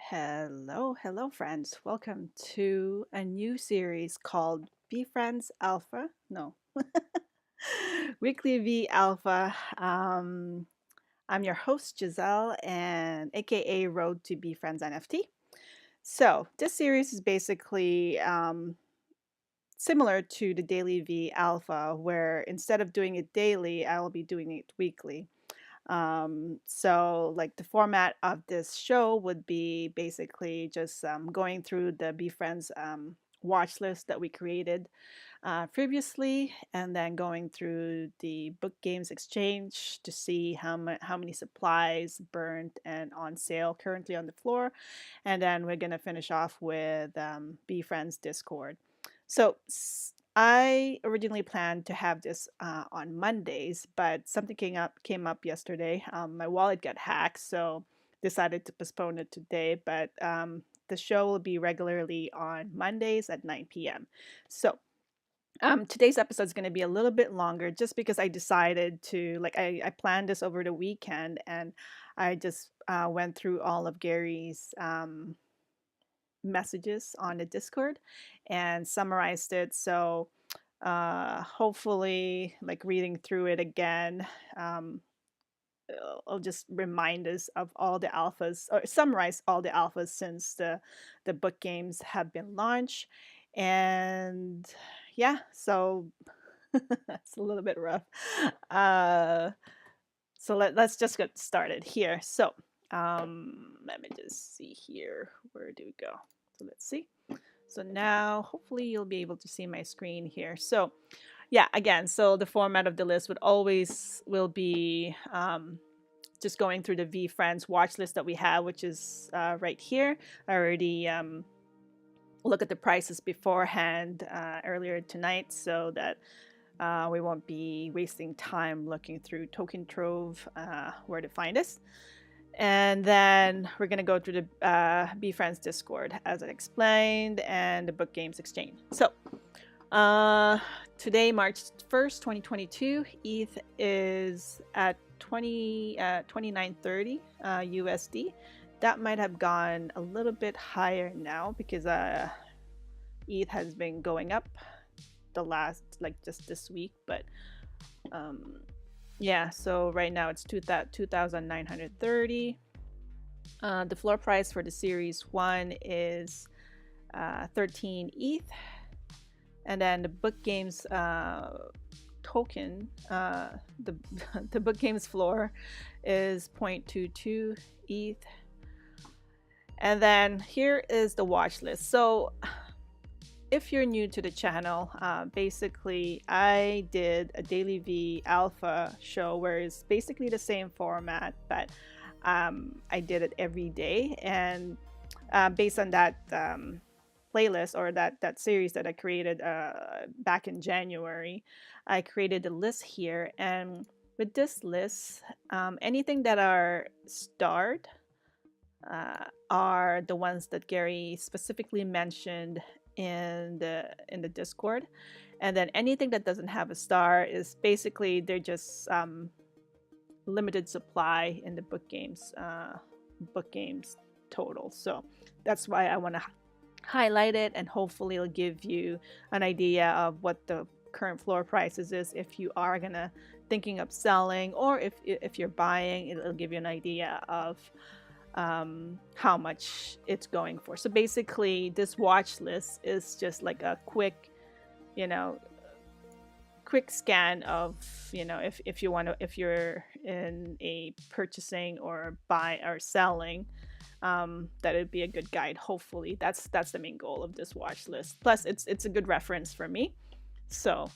Hello, friends. Welcome to a new series called Be Friends Alpha. No, Weekly V Alpha. I'm your host, Giselle, and aka Road to Be Friends NFT. So, this series is basically similar to the Daily V Alpha, where instead of doing it daily, I will be doing it weekly. So like the format of this show would be basically just going through the Be Friends watch list that we created previously, and then going through the book games exchange to see how many supplies burnt and on sale currently on the floor, and then we're gonna finish off with Be Friends Discord. So I originally planned to have this on Mondays, but something came up yesterday. My wallet got hacked, so decided to postpone it today. But the show will be regularly on Mondays at 9 p.m. So today's episode is going to be a little bit longer, just because I decided to I planned this over the weekend, and I just went through all of Gary's messages on the Discord and summarized it. So hopefully, like reading through it again, um, I'll just remind us of all the alphas, or summarize all the alphas since the book games have been launched. And yeah, so that's a little bit rough. Uh, so let's just get started here. So let me just see here. Where do we go? So let's see. So now hopefully you'll be able to see my screen here. So yeah, again, so the format of the list will be just going through the V Friends watch list that we have, which is right here. I already look at the prices beforehand earlier tonight, so that we won't be wasting time looking through Token Trove where to find us. And then we're going to go through the Be Friends Discord, as I explained, and the Book Games Exchange. So today, March 1st, 2022, ETH is at 29.30 USD. That might have gone a little bit higher now, because ETH has been going up the last, just this week. But yeah, so right now it's 2,930. The floor price for the Series 1 is 13 ETH. And then the book games token, the book games floor is 0.22 ETH. And then here is the watch list. So if you're new to the channel, basically I did a Daily V Alpha show where it's basically the same format, but I did it every day. And based on that playlist, or that series that I created back in January, I created a list here. And with this list, anything that are starred are the ones that Gary specifically mentioned in the Discord. And then anything that doesn't have a star is basically they're just limited supply in the book games total. So that's why I want to highlight it, and hopefully it'll give you an idea of what the current floor prices is if you are gonna thinking of selling, or if you're buying, it'll give you an idea of how much it's going for. So basically this watch list is just like a quick scan of, if you want to, if you're in a purchasing or buy or selling, that it'd be a good guide. Hopefully that's the main goal of this watch list. Plus it's a good reference for me. So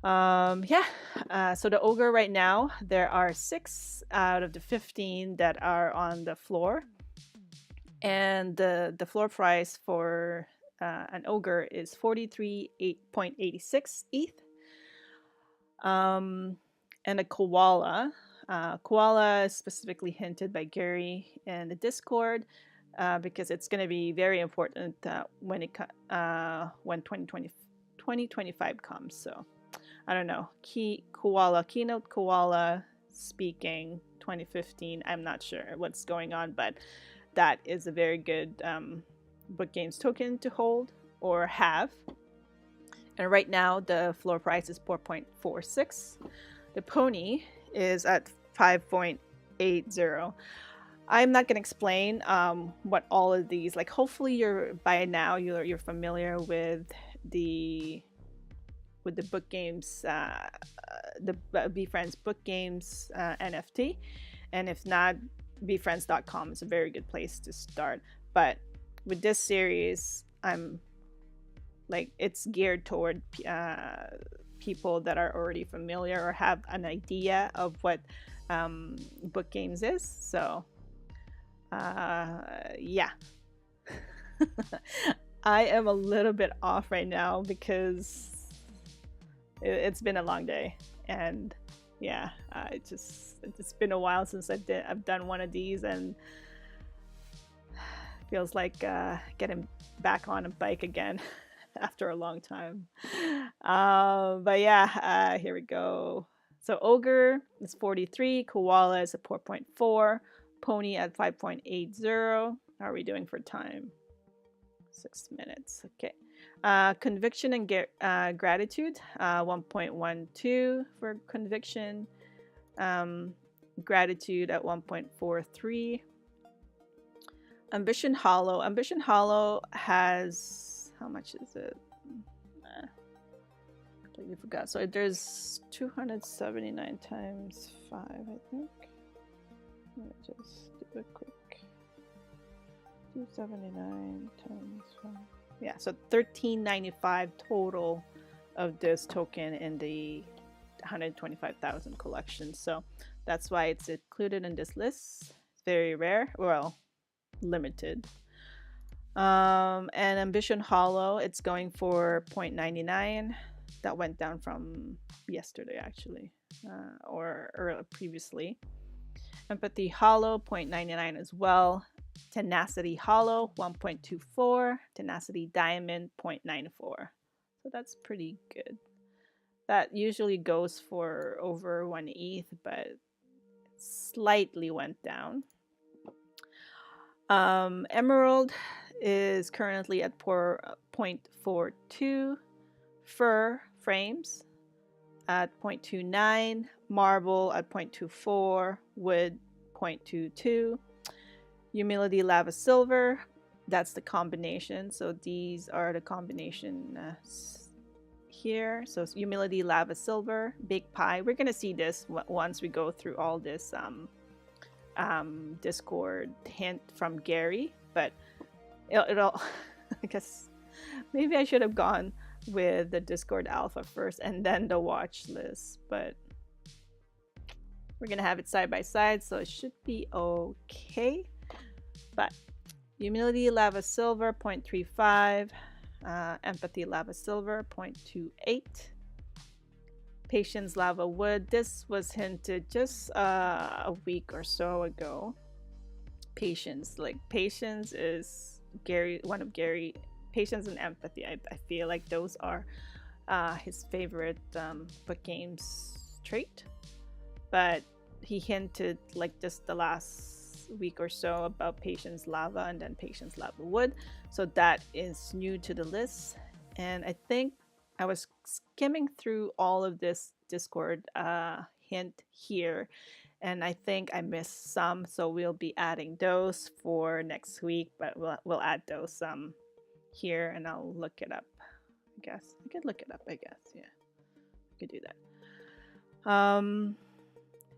so the ogre right now, there are 6 out of the 15 that are on the floor, and the floor price for an ogre is 43.86 ETH. And a koala. Koala is specifically hinted by Gary in the Discord, because it's going to be very important when 2025 comes. So I don't know. Keynote Koala speaking 2015. I'm not sure what's going on, but that is a very good book games token to hold or have. And right now the floor price is 4.46. The pony is at 5.80. I'm not going to explain what all of these, like, hopefully you're by now you're familiar with the book games, the VeeFriends book games NFT, and if not, VeeFriends.com is a very good place to start. But with this series, I'm like, it's geared toward people that are already familiar or have an idea of what book games is. So yeah. I am a little bit off right now because it's been a long day, and yeah, it's been a while since I've done one of these, and feels like getting back on a bike again after a long time. But yeah, here we go. So Ogre is 43, Koala is at 4.4, Pony at 5.80. How are we doing for time? 6 minutes. Okay. Conviction and gratitude, 1.12 for conviction. Gratitude at 1.43. Ambition Hollow. Ambition Hollow has, how much is it? Completely forgot. So there's 279 times 5, I think. Let me just do a quick 279 times 5. Yeah, so 1395 total of this token in the 125,000 collection. So that's why it's included in this list. It's very rare, well, limited. And Ambition Hollow, it's going for 0.99. That went down from yesterday, actually, or previously. Empathy Hollow, 0.99 as well. Tenacity Hollow, 1.24. Tenacity Diamond, 0.94. So that's pretty good. That usually goes for over 1 ETH, but slightly went down. Emerald is currently at 0.42. Fur Frames at 0.29. Marble at 0.24. Wood 0.22. Humility Lava Silver, that's the combination. So these are the combination here. So Humility Lava Silver, Big Pie. We're gonna see this once we go through all this Discord hint from Gary, but it'll I guess maybe I should have gone with the Discord alpha first and then the watch list, but we're gonna have it side by side, so it should be okay. But Humility Lava Silver 0.35, Empathy Lava Silver 0.28, Patience Lava Wood. This was hinted just a week or so ago. Patience, like Patience is one of Gary. Patience and Empathy, I feel like those are his favorite book games trait. But he hinted like just the last week or so about Patience Lava and then Patience Lava Wood. So that is new to the list. And I think I was skimming through all of this Discord hint here, and I think I missed some. So we'll be adding those for next week, but we'll add those here, and I'll look it up. I guess I could look it up. I guess, yeah, I could do that.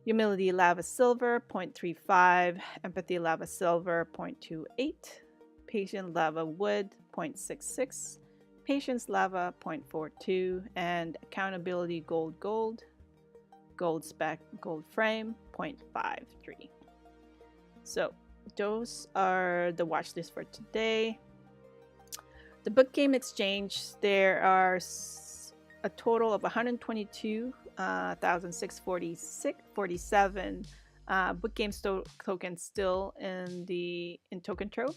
Humility Lava Silver 0.35, Empathy Lava Silver 0.28, Patient Lava Wood 0.66, Patience Lava 0.42, and Accountability Gold Spec Gold Frame 0.53. So those are the watch list for today. The book game exchange, there are a total of 122,647 book game tokens still in token trove.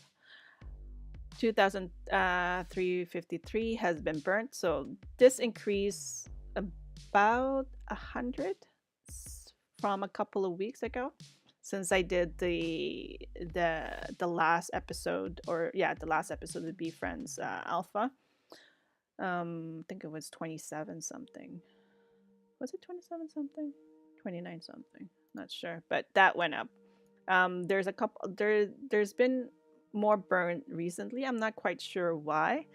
2,353 has been burnt, so this increased about 100 from a couple of weeks ago. since I did the last episode, or yeah, the last episode of Be Friends Alpha. I think it was 27 something. Was it 27 something? 29 something. Not sure, but that went up. There's a couple there's been more burn recently. I'm not quite sure why.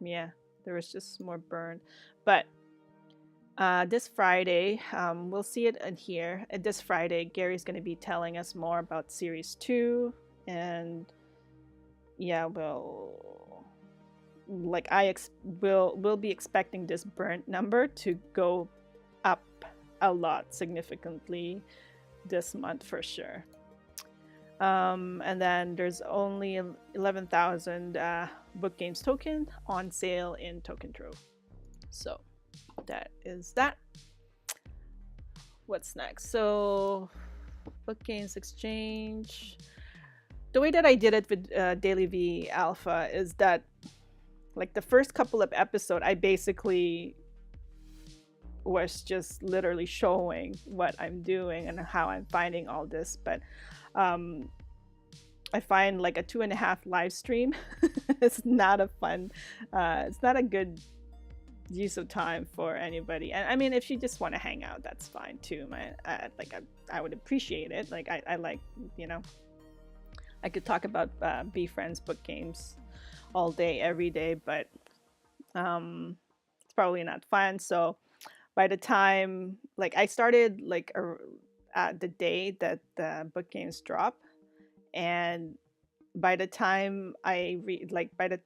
Yeah, there was just more burn. But this Friday, we'll see it in here. This Friday, Gary's going to be telling us more about Series 2. And yeah, like we'll be expecting this burn number to go up a lot significantly this month for sure. And then there's only 11,000 book games token on sale in Token Trove. So that is that. What's next? So book games exchange. The way that I did it with DailyVeeAlpha is that, like, the first couple of episodes, I basically was just literally showing what I'm doing and how I'm finding all this. But I find like a 2.5 live stream it's not a fun, it's not a good use of time for anybody. And I mean, if you just want to hang out, that's fine too. I would appreciate it. Like I like, you know, I could talk about Be Friends book games all day, every day, but it's probably not fun. So by the time, like, I started like the day that the book games drop, and by the time I read, like by the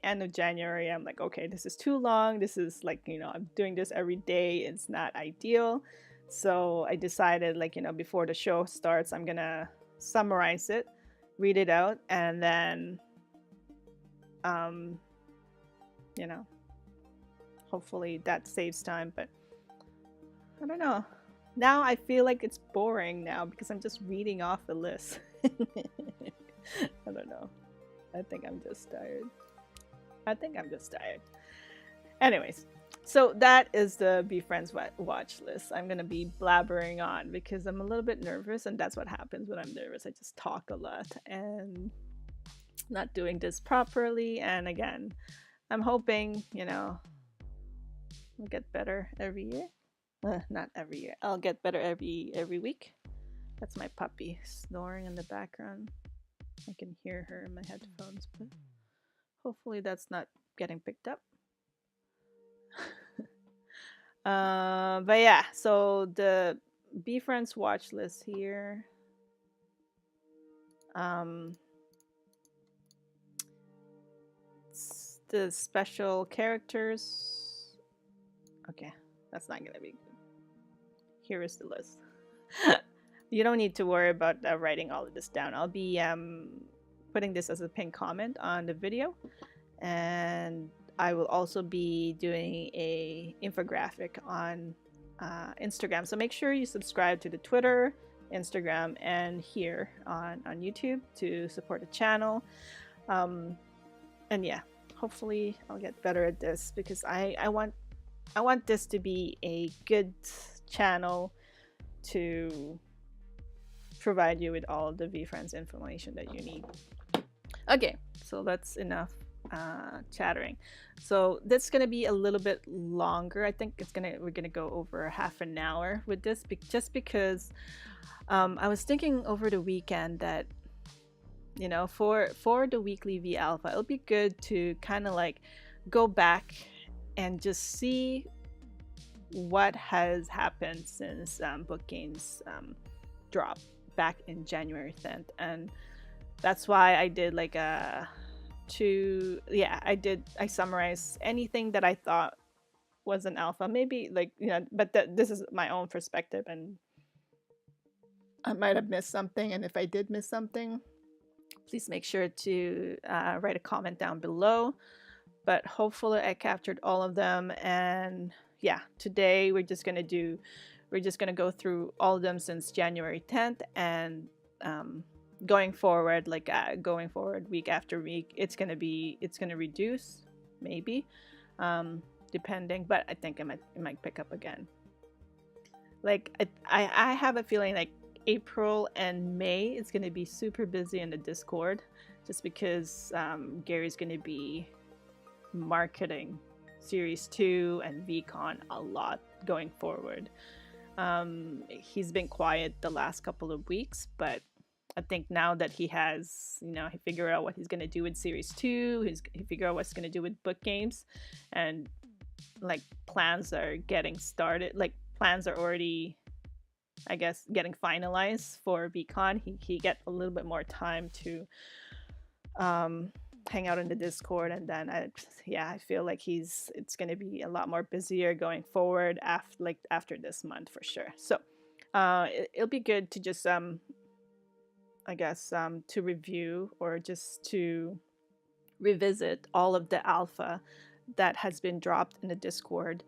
end of January, I'm like, okay, this is too long. This is like, you know, I'm doing this every day. It's not ideal. So I decided, like, you know, before the show starts, I'm gonna summarize it, read it out, and then you know, hopefully that saves time. But I don't know. Now I feel like it's boring now because I'm just reading off the list. I don't know. I think I'm just tired. Anyways, so that is the Be Friends watch list. I'm gonna be blabbering on because I'm a little bit nervous, and that's what happens when I'm nervous. I just talk a lot and not doing this properly. And again, I'm hoping, you know, I'll get better every year. Not every year. I'll get better every week. That's my puppy snoring in the background. I can hear her in my headphones, but hopefully that's not getting picked up. But yeah, so the Be Friends watch list here. The special characters. Okay, that's not gonna be good. Here is the list. You don't need to worry about writing all of this down. I'll be putting this as a pinned comment on the video, and I will also be doing a infographic on Instagram. So make sure you subscribe to the Twitter, Instagram, and here on YouTube to support the channel. And yeah, hopefully I'll get better at this because I want this to be a good channel to provide you with all of the VeeFriends information that you need. Okay, so that's enough chattering. So that's gonna be a little bit longer. I think we're gonna go over half an hour with this, just because I was thinking over the weekend that, you know, for the WeeklyVeeAlpha, it'll be good to kind of like go back and just see what has happened since book games dropped back in January 10th. And that's why I did like I summarized anything that I thought was an alpha, maybe, like, you know, but this is my own perspective, and I might have missed something. And if I did miss something, please make sure to write a comment down below. But hopefully I captured all of them. And yeah, today we're just gonna go through all of them since January 10th, and going forward week after week, it's gonna reduce, maybe, depending, but I think it might pick up again. Like I have a feeling like April and May is going to be super busy in the Discord, just because Gary's going to be marketing Series 2 and VCon a lot going forward. He's been quiet the last couple of weeks, but I think now that he has, he figured out what he's going to do with Series 2, he figured out what he's going to do with book games, and like plans are getting started. Like plans are already, I guess, getting finalized for VCon. He get a little bit more time to hang out in the Discord, and then I feel like it's gonna be a lot more busier going forward after this month for sure. So it'll be good to just I guess to review or just to revisit all of the alpha that has been dropped in the Discord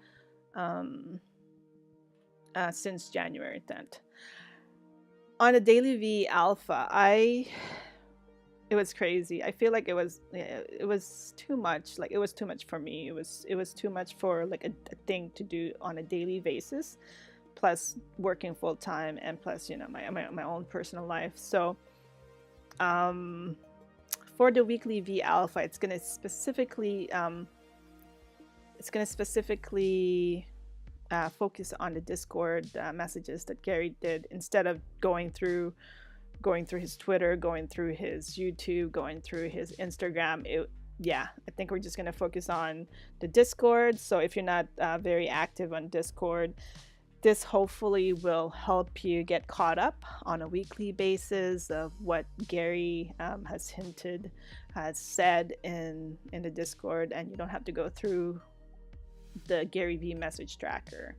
since January 10th. On the WeeklyVeeAlpha, it was crazy. I feel like it was too much. Like it was too much for me. It was too much for like a thing to do on a daily basis, plus working full time and plus my own personal life. So for the WeeklyVeeAlpha, it's gonna specifically focus on the Discord messages that Gary did, instead of going through his Twitter, going through his YouTube, going through his Instagram. I think we're just going to focus on the Discord. So if you're not very active on Discord, this hopefully will help you get caught up on a weekly basis of what Gary has said in the Discord, and you don't have to go through the GaryVee message tracker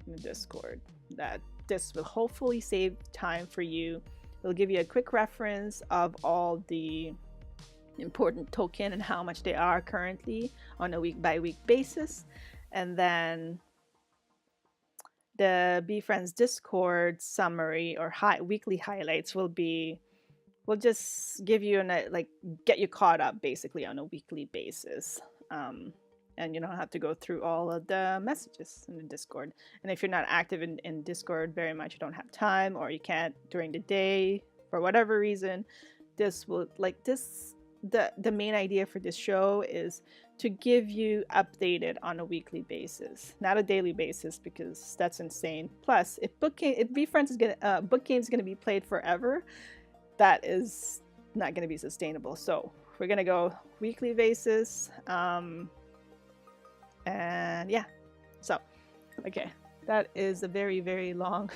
in the Discord. That this will hopefully save time for you. It'll give you a quick reference of all the important token and how much they are currently on a week by week basis. And then the Be Friends Discord summary or weekly highlights will just give you get you caught up basically on a weekly basis. And you don't have to go through all of the messages in the Discord. And if you're not active in Discord very much, you don't have time, or you can't during the day for whatever reason, the main idea for this show is to give you updated on a weekly basis, not a daily basis, because that's insane. Plus, if book games is gonna be played forever, that is not gonna be sustainable. So we're gonna go weekly basis. And yeah, so okay, that is a very, very long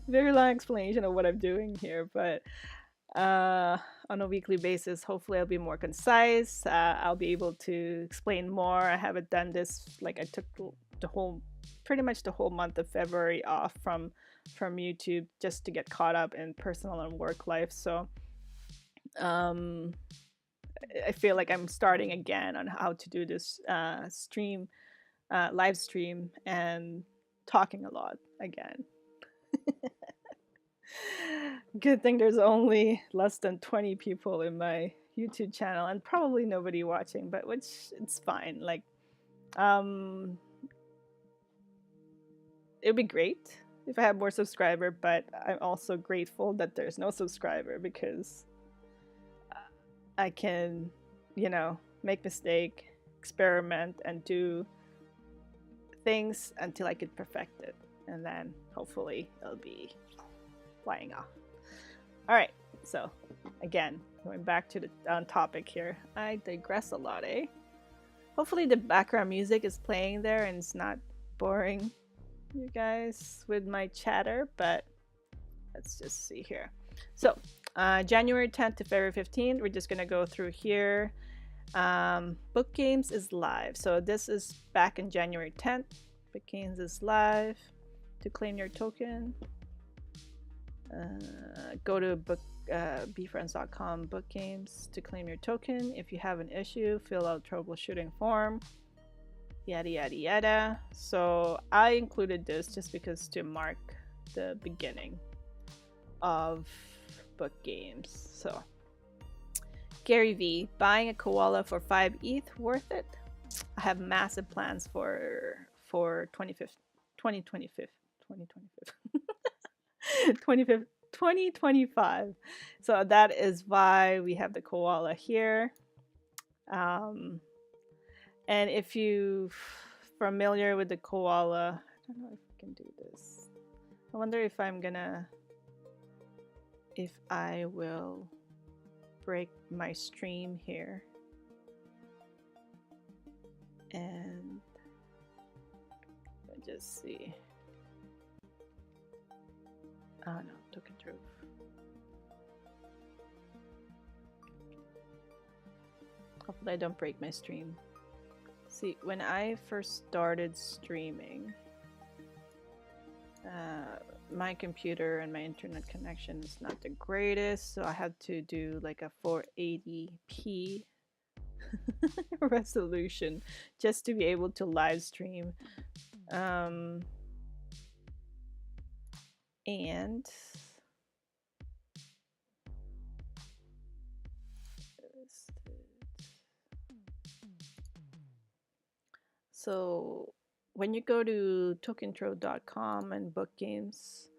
very long explanation of what I'm doing here, but on a weekly basis, hopefully I'll be more concise. I'll be able to explain more. I haven't done this, like I took pretty much the whole month of February off from YouTube just to get caught up in personal and work life. So I feel like I'm starting again on how to do this live stream and talking a lot again. Good thing there's only less than 20 people in my YouTube channel and probably nobody watching, but which it's fine. Like, it'd be great if I had more subscriber, but I'm also grateful that there's no subscriber, because I can, make mistake, experiment, and do things until I could perfect it. And then hopefully it'll be flying off. All right. So again, going back to the topic here. I digress a lot, eh? Hopefully the background music is playing there and it's not boring you guys with my chatter, but let's just see here. So January 10th to February 15th, we're just going to go through here. Book Games is live. So this is back in January 10th. Book Games is live. To claim your token, go to befriends.com book games to claim your token. If you have an issue, fill out troubleshooting form, yada yada yada. So I included this just because to mark the beginning of Book Games. So GaryVee, buying a koala for 5 ETH worth it? I have massive plans for 2015. 2025. 25th, 2025. So that is why we have the koala here. And if you familiar with the koala, I don't know if we can do this. I wonder if I will break my stream here. And let's just see. Oh no, token trove. Hopefully I don't break my stream. See, when I first started streaming, my computer and my internet connection is not the greatest, so I had to do like a 480p resolution just to be able to live stream. And so when you go to tokentrove.com and book games,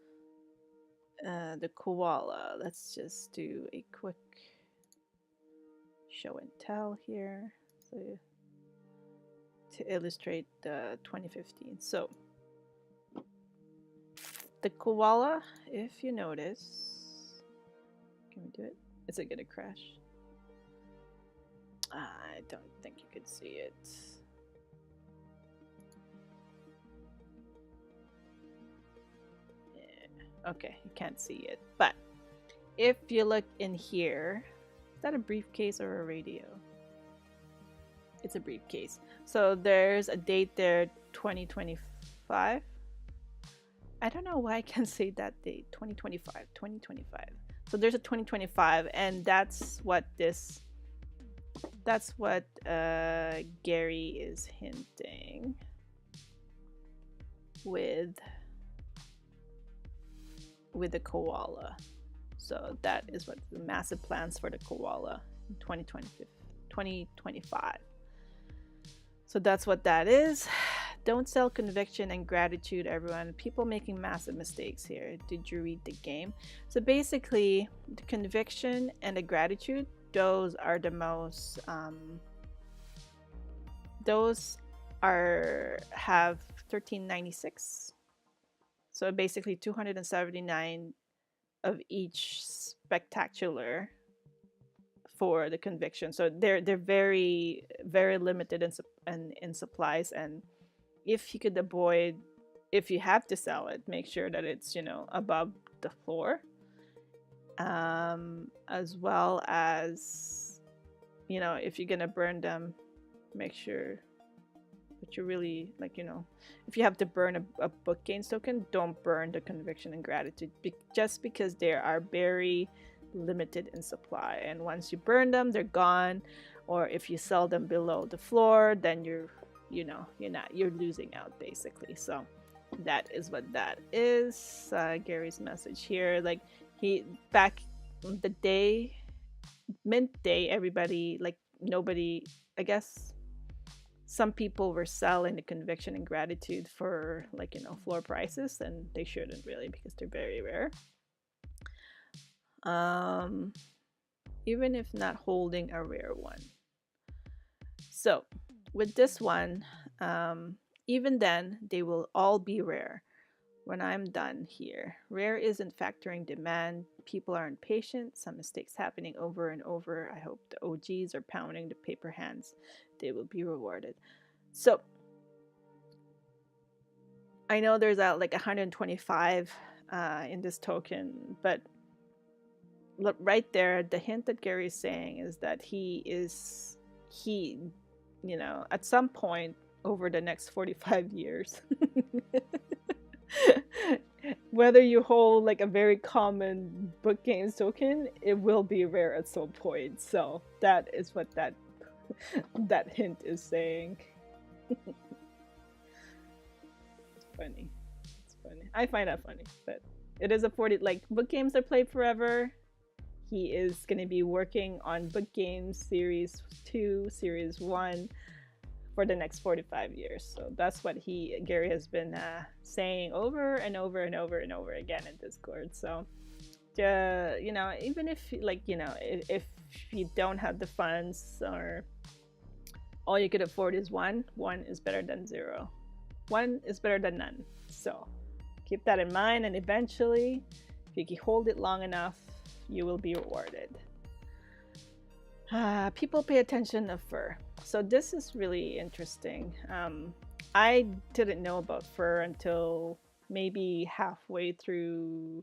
the koala, let's just do a quick show and tell here, so to illustrate the 2015. So the koala, if you notice, can we do it? Is it gonna crash? I don't think you could see it. Yeah. Okay, you can't see it. But if you look in here, is that a briefcase or a radio? It's a briefcase. So there's a date there, 2025. I don't know why I can't say that date, 2025. So there's a 2025, and that's what Gary is hinting with the koala. So that is what the massive plans for the koala in 2025. So that's what that is. Don't sell conviction and gratitude, everyone. People making massive mistakes here. Did you read the game? So basically, the conviction and the gratitude, those are the most have 1396. So basically 279 of each spectacular for the conviction. So they're very, very limited in supplies, and if you could avoid, if you have to sell it, make sure that it's, you know, above the floor, as well as, you know, if you're gonna burn them, make sure that you really, like, you know, if you have to burn a book gains token, don't burn the conviction and gratitude, just because they are very limited in supply, and once you burn them, they're gone. Or if you sell them below the floor, then you're losing out basically. So that is what that is. Gary's message here, like, he back the day, mint day, everybody, like, nobody, I guess some people were selling the conviction and gratitude for, like, you know, floor prices, and they shouldn't really, because they're very rare. Even if not holding a rare one. So with this one, even then, they will all be rare when I'm done here. Rare isn't factoring demand. People aren't patient. Some mistakes happening over and over. I hope the OGs are pounding the paper hands. They will be rewarded. So I know there's like 125 in this token, but look right there, the hint that Gary's saying is that he, you know, at some point over the next 45 years, whether you hold like a very common book games token, it will be rare at some point. So that is what that hint is saying. It's funny. It's funny. I find that funny, but it is a 40, like, book games are played forever. He is going to be working on book games series 2, series 1 for the next 45 years. So that's what Gary has been saying over and over and over and over again in Discord. So you know, even if like, you know, if you don't have the funds, or all you could afford is one is better than zero. One is better than none. So keep that in mind, and eventually, if you can hold it long enough, you will be rewarded. People pay attention to fur. So this is really interesting. I didn't know about fur until maybe halfway through,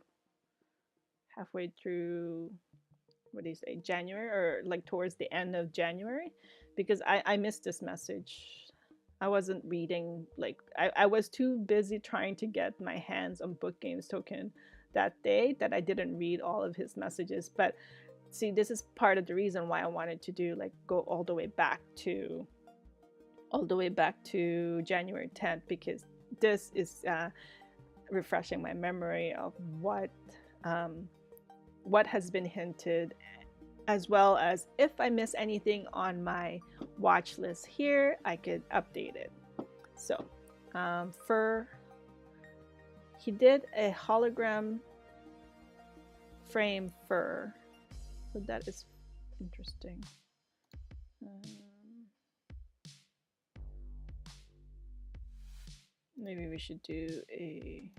what do you say, January, or like towards the end of January, because I missed this message. I wasn't reading, like I was too busy trying to get my hands on Book Games token that day that I didn't read all of his messages. But see, this is part of the reason why I wanted to do, like, go all the way back to January 10th, because this is refreshing my memory of what has been hinted, as well as if I miss anything on my watch list here, I could update it. So he did a hologram frame fur, so that is interesting. Maybe we should do a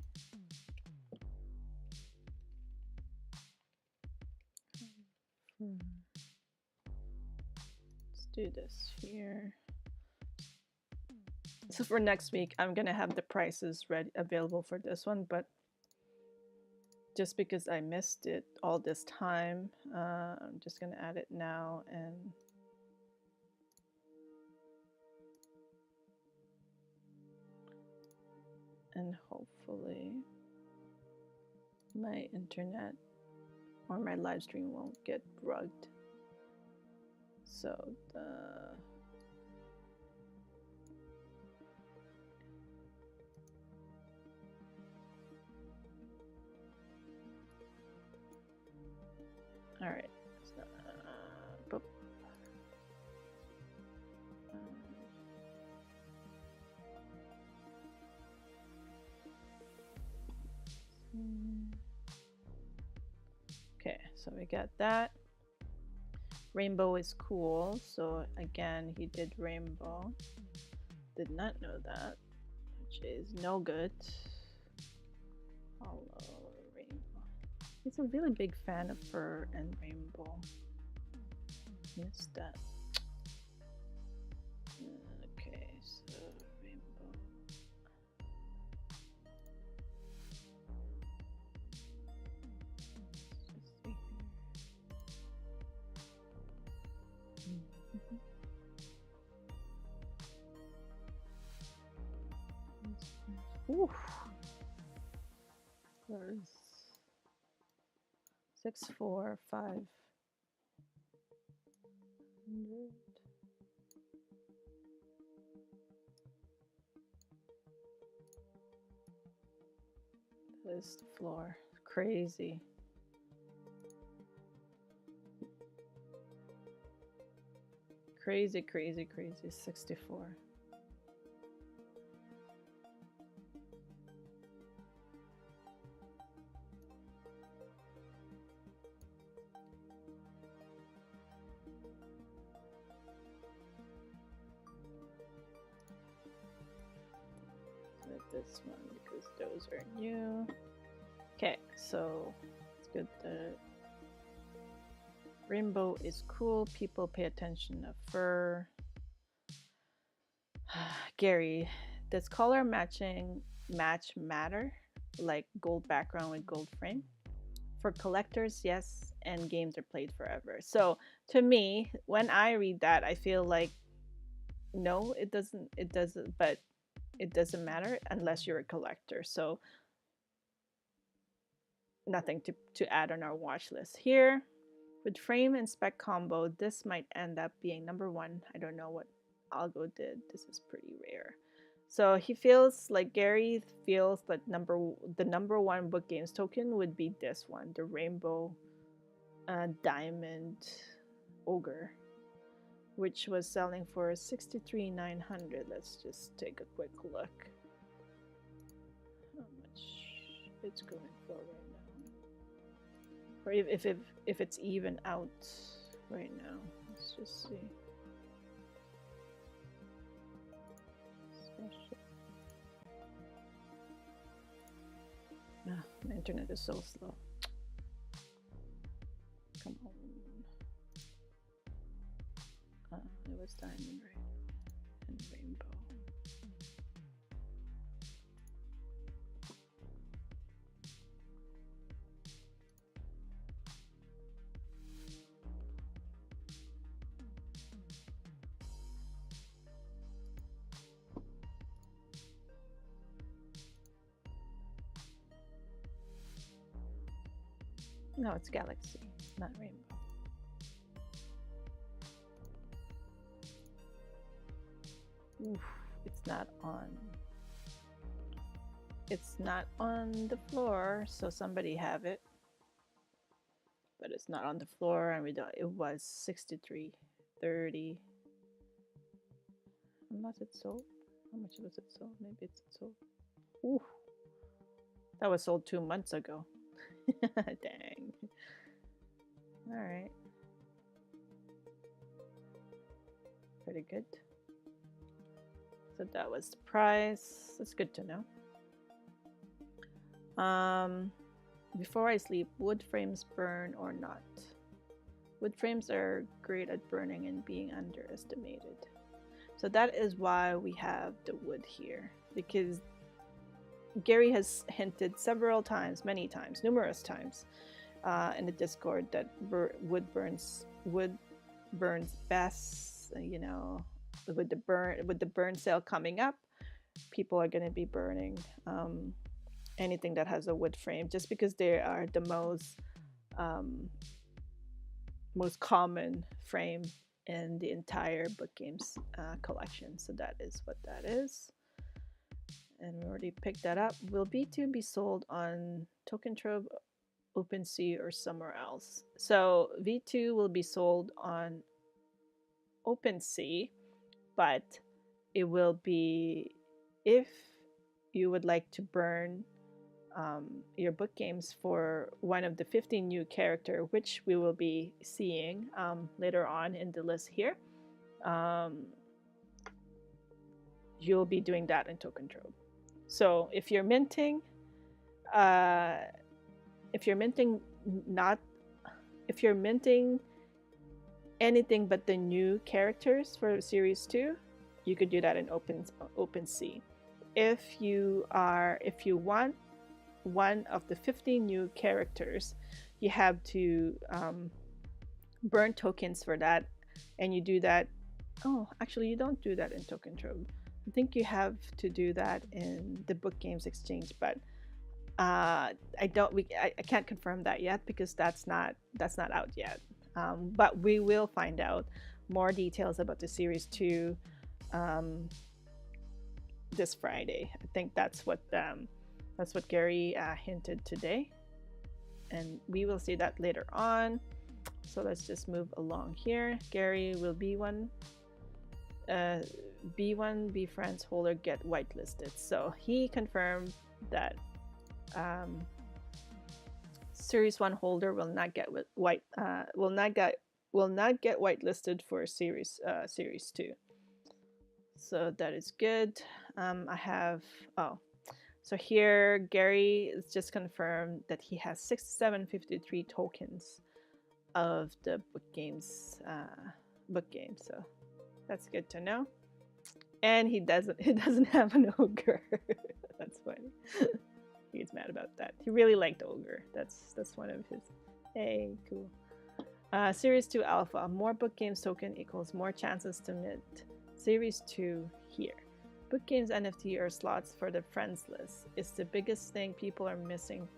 let's do this here. So for next week, I'm gonna have the prices available for this one, but just because I missed it all this time, I'm just gonna add it now, and hopefully my internet or my live stream won't get bugged. So all right. Okay, so we got that. Rainbow is cool. So again, he did rainbow. Did not know that, which is no good. Hello, rainbow. He's a really big fan of fur and rainbow. Missed that. Okay, so rainbow. Oof. There's 645. This floor, crazy. Crazy, crazy, crazy. 64. This one because those are new. Okay, so it's good. The rainbow is cool. People pay attention to fur. Gary, does color match matter? Like gold background with gold frame? For collectors, yes, and games are played forever. So to me, when I read that, I feel like no, it doesn't. It doesn't, but it doesn't matter unless you're a collector. So nothing to add on our watch list here. With frame and spec combo, this might end up being number one. I don't know what Algo did. This is pretty rare. So he feels like Gary feels that the number one Book Games token would be this one, the Rainbow Diamond Ogre. which was selling for 63,900. Let's just take a quick look. How much it's going for right now, or if it's even out right now. Let's just see. Special. Ah, my internet is so slow. Come on. It was diamond, right? And rainbow. No, it's galaxy, not rainbow. Oof, it's not on. It's not on the floor, so somebody have it. But it's not on the floor, and we don't. It was 63.30. Unless it's sold. How much was it sold? Maybe it's sold. Ooh, that was sold 2 months ago. Dang. All right. Pretty good. So that was the price. That's good to know. Before I sleep, wood frames burn or not? Wood frames are great at burning and being underestimated. So that is why we have the wood here, because Gary has hinted several times, many times, numerous times in the Discord that wood burns best. You know, with the burn sale coming up, people are going to be burning anything that has a wood frame, just because they are the most common frame in the entire book games collection. So that is what that is. And we already picked that up. Will V2 be sold on Token Trove, OpenSea, or somewhere else? So V2 will be sold on OpenSea, but it will be, if you would like to burn your book games for one of the 15 new character, which we will be seeing later on in the list here, you'll be doing that in Token Trove. So if you're minting anything but the new characters for Series 2, you could do that in OpenSea. If you want one of the 15 new characters, you have to burn tokens for that, and you do that. Oh, actually, you don't do that in Token Trove. I think you have to do that in the Book Games Exchange, but I can't confirm that yet, because that's not out yet. But we will find out more details about the Series 2 this Friday. I think that's what Gary hinted today, and we will see that later on. So let's just move along here. Gary, will B1 Befriends holder get whitelisted? So he confirmed that Series 1 holder will not get whitelisted for Series 2. So that is good. So here Gary is just confirmed that he has 6,753 tokens of the book games. So that's good to know. And he doesn't have an ogre. That's funny. He's mad about that. He really liked ogre. That's one of his. Hey, cool. Series 2 Alpha. More book games token equals more chances to mint. Series 2 here. Book games NFT or slots for the friends list is the biggest thing people are missing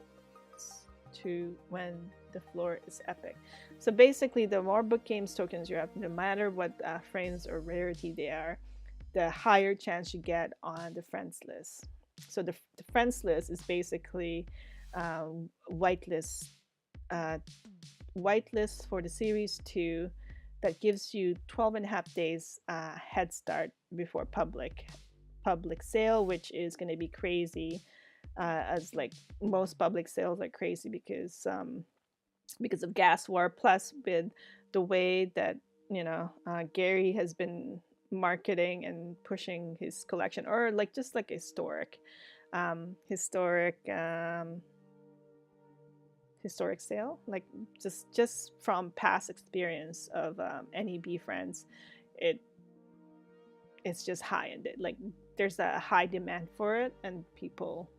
to when the floor is epic. So basically, the more book games tokens you have, no matter what frames or rarity they are, the higher chance you get on the friends list. So the friends list is basically whitelist for the Series 2 that gives you 12.5 days head start before public sale, which is going to be crazy, as like most public sales are crazy because of gas war, plus with the way that Gary has been marketing and pushing his collection, or like just like historic sale, like just from past experience of any Bee Friends, it's just high ended. Like there's a high demand for it, and people,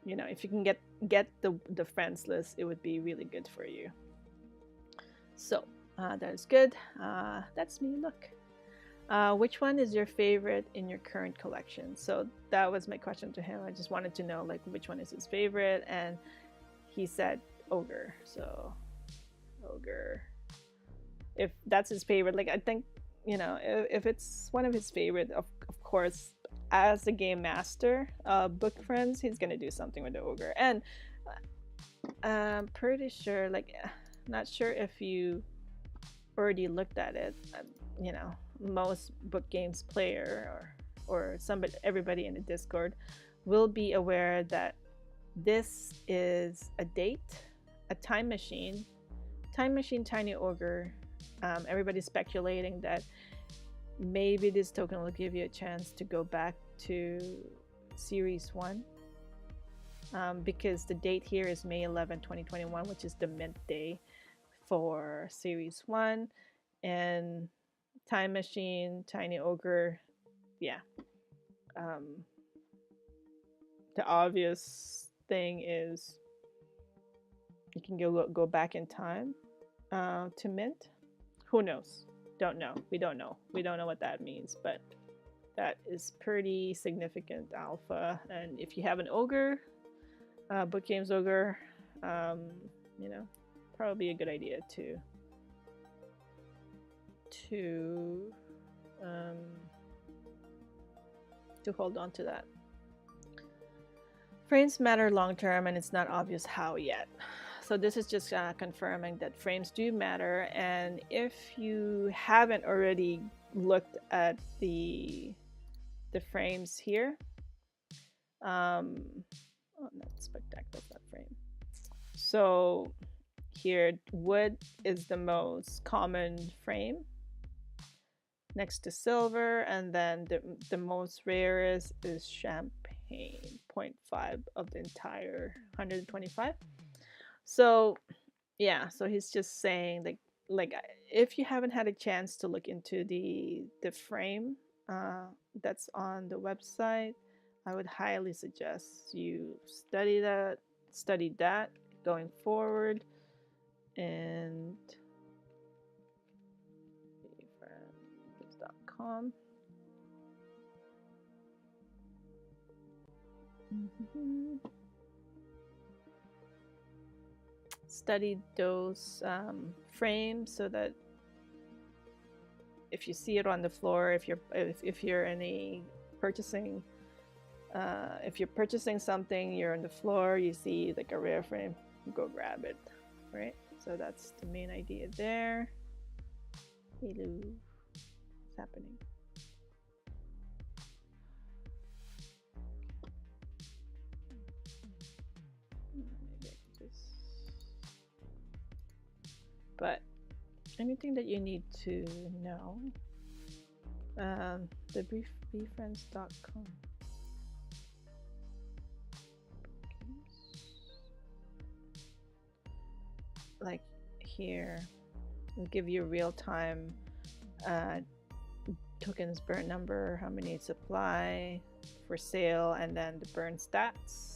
if you can get the friends list, it would be really good for you. So that is good. That's me. Look, which one is your favorite in your current collection? So that was my question to him. I just wanted to know like which one is his favorite, and he said ogre. So ogre, if that's his favorite, like I think, if it's one of his favorite, of course, as a game master, book friends, he's gonna do something with the ogre. And I'm pretty sure, like, not sure if you already looked at it. Most book games player or everybody in the Discord will be aware that this is a time machine, tiny ogre. Everybody's speculating that maybe this token will give you a chance to go back to Series 1, because the date here is May 11, 2021, which is the mint day for Series 1. And time machine, tiny ogre, yeah. The obvious thing is you can go back in time to mint. Who knows? Don't know. We don't know what that means, but that is pretty significant alpha. And if you have an ogre, book games ogre, probably a good idea to hold on to that. Frames matter long term, and it's not obvious how yet. So this is just confirming that frames do matter. And if you haven't already looked at the frames here, oh, not spectacular, that's not frame. So here, wood is the most common frame next to silver, and then the most rarest is champagne, 0.5 of the entire 125. So yeah, so he's just saying like if you haven't had a chance to look into the frame that's on the website, I would highly suggest you study that going forward. And friends.com. Study those frames so that if you see it on the floor, if you're in a purchasing, if you're purchasing something, you're on the floor, you see like a rare frame, go grab it, right? So that's the main idea there. Hello, what's happening? But anything that you need to know, the BeFriends.com. Like here, we'll give you real-time tokens burn number, how many supply for sale, and then the burn stats.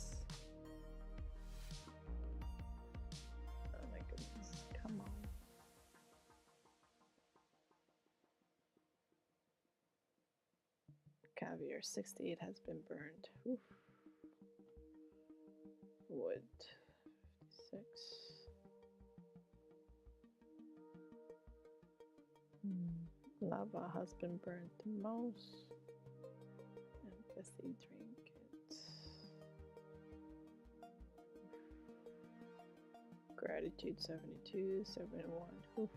Caviar 68 has been burned. Oof. Wood 56. Lava has been burned the most. Empathy trinket. Gratitude 72, 71. Oof.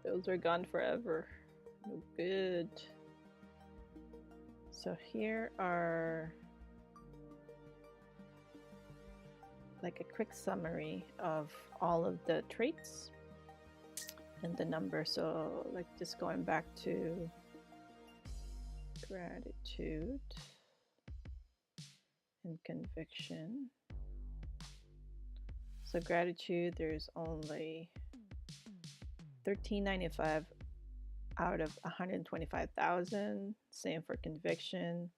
Those are gone forever. No good. So here are like a quick summary of all of the traits and the number. So like just going back to gratitude and conviction. So gratitude, there's only 1395 out of 125,000. Same for conviction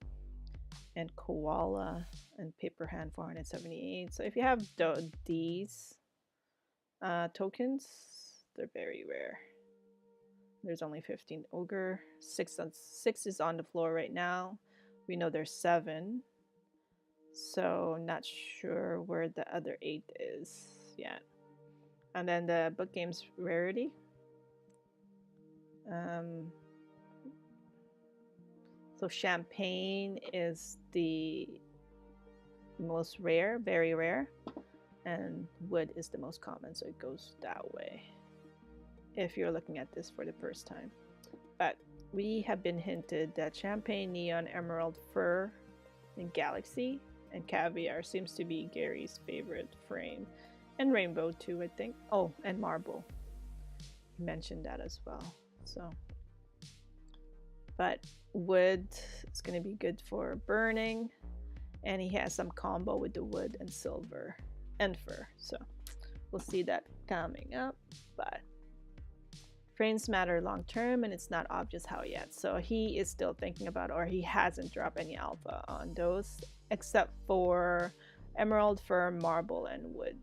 and koala and paper hand 478. So if you have these tokens, they're very rare. There's only 15 ogre. 6 is on the floor right now. We know there's 7. So not sure where the other 8 is yet. And then the book game's rarity. So champagne is the most rare, very rare, and wood is the most common, so it goes that way if you're looking at this for the first time. But we have been hinted that champagne, neon, emerald, fur, and galaxy, and caviar seems to be Gary's favorite frame, and rainbow too, I think. Oh, and marble. He mentioned that as well. So, but wood is going to be good for burning, and he has some combo with the wood and silver and fur, so we'll see that coming up. But frames matter long term, and it's not obvious how yet, so he is still thinking about, or he hasn't dropped any alpha on those except for emerald, fur, marble, and wood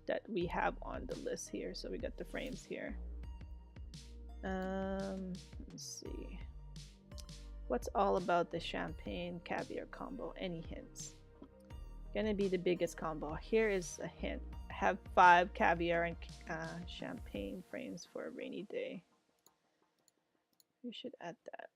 that we have on the list here. So we got the frames here. Let's see. What's all about the champagne caviar combo? Any hints? Gonna be the biggest combo. Here is a hint. I have 5 caviar and champagne frames for a rainy day. You should add that.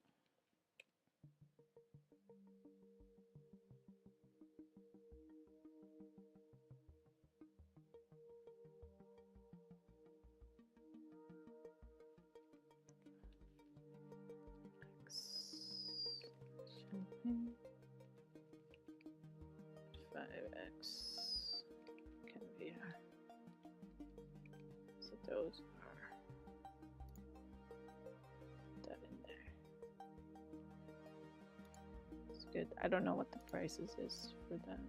Champagne. 5x caviar. So those are that in there. It's good. I don't know what the prices is for that.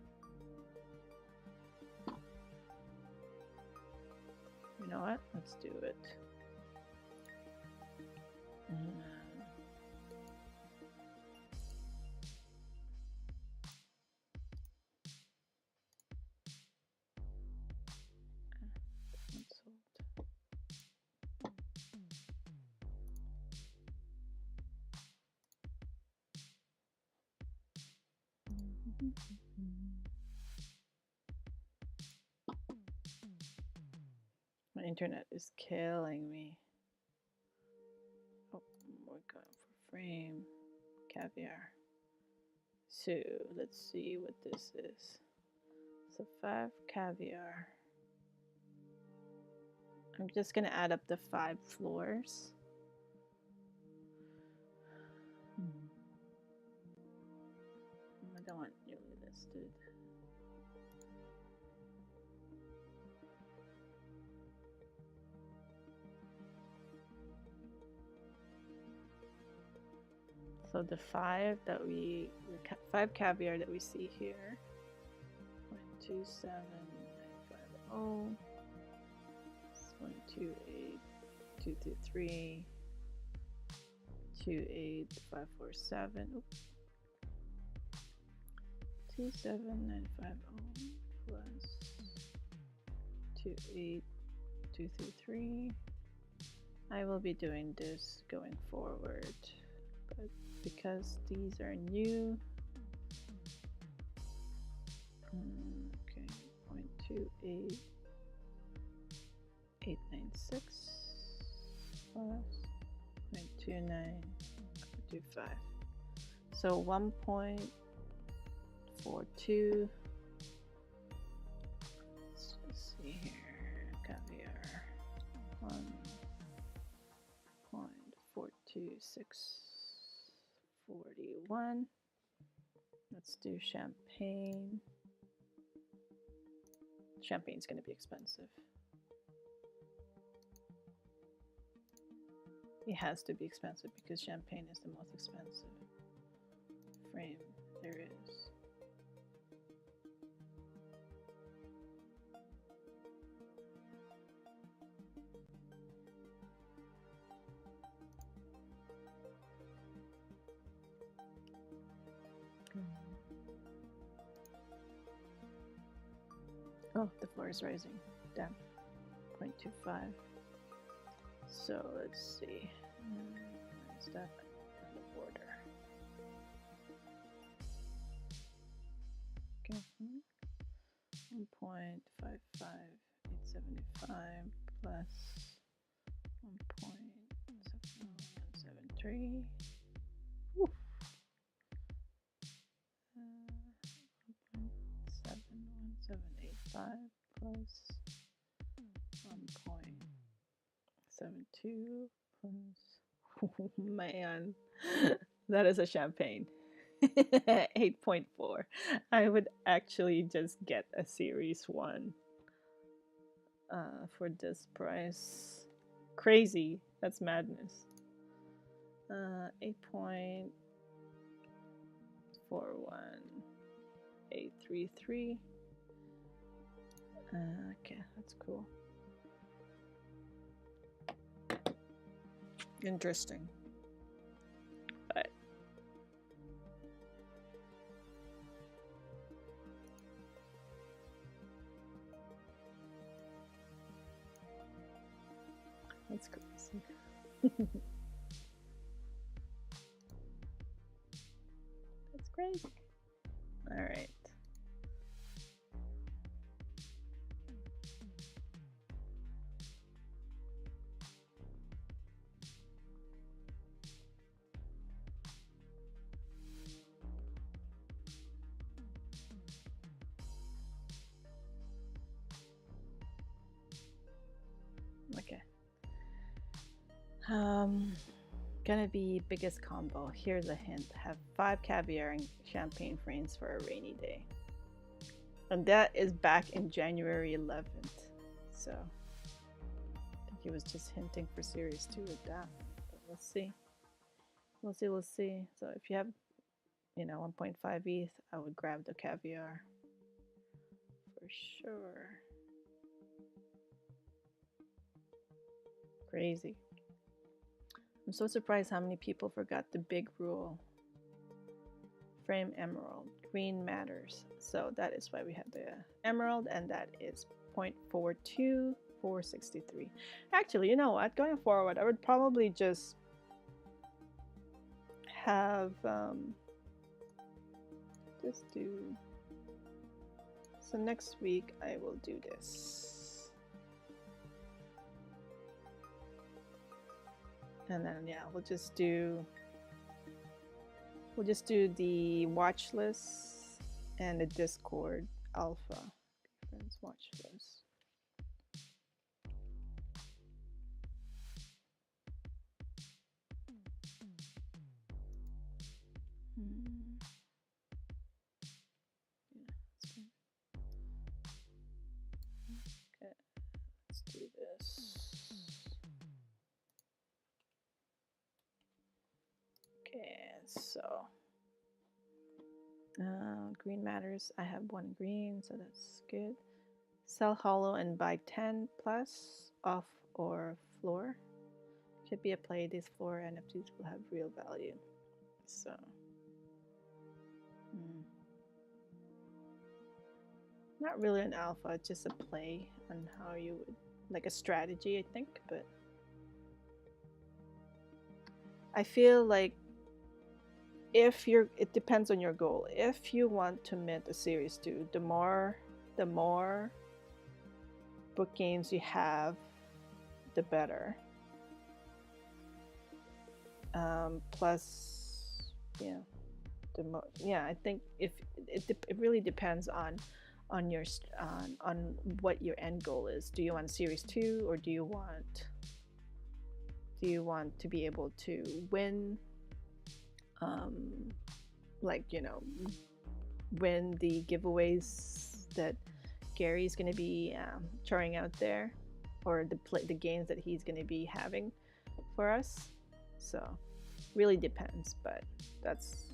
You know what? Let's do it. My internet is killing me. Oh, we're going for frame caviar. So let's see what this is. So 5 caviar. I'm just gonna add up the 5 floors. I don't want newly listed. So the 5 caviar that we see here, 127,950, 128, 223, 28547. 27950 plus 28233. I will be doing this going forward, but because these are new, okay, 0.28896 plus 0.2925. So 1.42. Let's just see here. Caviar. 641. Let's do champagne. Champagne's going to be expensive. It has to be expensive because champagne is the most expensive frame there is. Oh, the floor is rising. Damn. 0.25. So let's see. Where's that on the border? Okay. 1.55875 plus 1.7173. 1.71785 plus 1.72 plus. Oh man, that is a champagne. 8.4. I would actually just get a series 1 for this price. Crazy. That's madness. 8.41833. Okay, that's cool. Interesting. But that's crazy. That's crazy. All right. Okay. Gonna be biggest combo. Here's a hint. Have 5 caviar and champagne frames for a rainy day. And that is back in January 11th. So I think he was just hinting for series 2 with that. But we'll see. We'll see. So if you have, 1.5 ETH, I would grab the caviar for sure. Crazy. I'm so surprised how many people forgot the big rule. Frame emerald. Green matters. So that is why we have the emerald, and that is 0.42463. Actually, you know what? Going forward, I would probably just have just do. So next week I will do this. And then yeah, we'll just do the watch list and the Discord alpha friends watch list. Yeah, that's good. Okay, let's do this. So green matters. I have 1 green, so that's good. Sell hollow and buy 10 plus off or floor. Should be a play. These floor NFTs will have real value. So not really an alpha, just a play on how you would, like a strategy, I think. But I feel like it depends on your goal. If you want to mint a series 2, the more book games you have, the better. Plus, yeah, I think if it really depends on your on what your end goal is. Do you want series 2 or do you want you want to be able to win, like, you know, win the giveaways that Gary's going to be throwing out there, or the games that he's going to be having for us. So really depends, but that's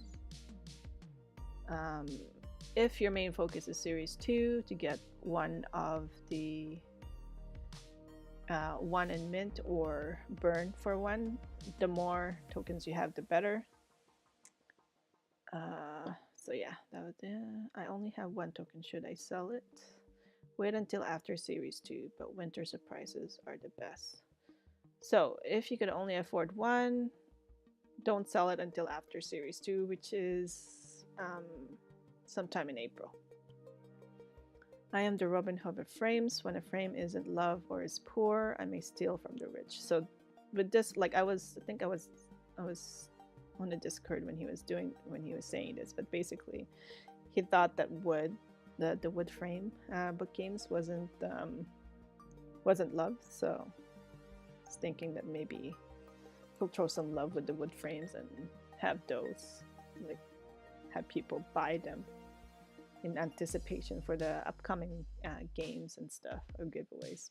if your main focus is Series 2 to get one of the one in mint or burn for one, the more tokens you have, the better. So yeah, that would, I only have one token. Should I sell it? Wait until after Series 2, but winter surprises are the best. So if you could only afford one, don't sell it until after Series 2, which is sometime in April. I am the Robin Hood of frames. When a frame isn't love or is poor, I may steal from the rich. So with this, like I think I was on the Discord when he was saying this, but basically he thought that the wood frame book games wasn't loved, so I was thinking that maybe he'll throw some love with the wood frames and have those, like, have people buy them in anticipation for the upcoming games and stuff, or giveaways.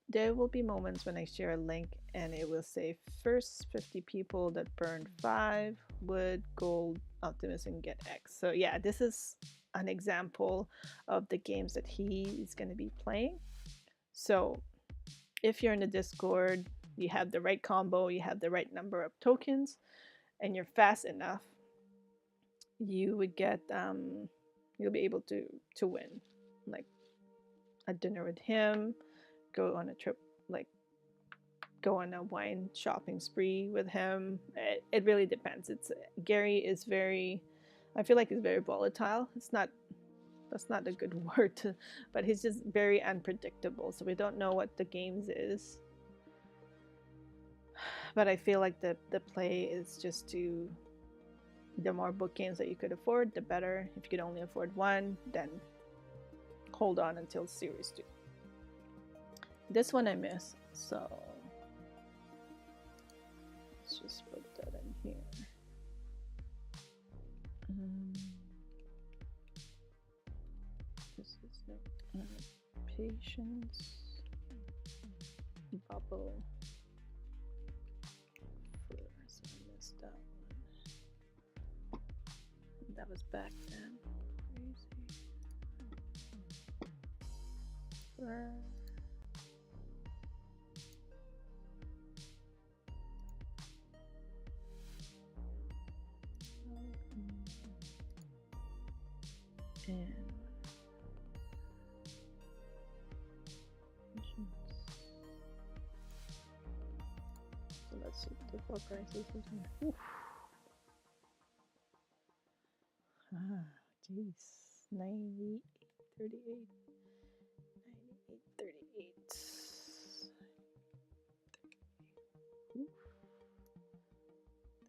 There will be moments when I share a link and it will say first 50 people that burned 5 wood, gold, optimism get X. So yeah, this is an example of the games that he is going to be playing. So if you're in the Discord, you have the right combo, you have the right number of tokens, and you're fast enough, you would get you'll be able to win, like a dinner with him, go on a trip, like go on a wine shopping spree with him. It really depends. Gary is very, I feel like he's very volatile. That's not a good word to, but he's just very unpredictable, so we don't know what the games is. But I feel like the play is just to, the more book games that you could afford, the better. If you could only afford one, then hold on until Series 2. This one I missed, so let's just put that in here. This is no patience bubble. So I missed that one. That was back then. Crazy. And so let's see the four prices. Jeez, 98.38, 98.38.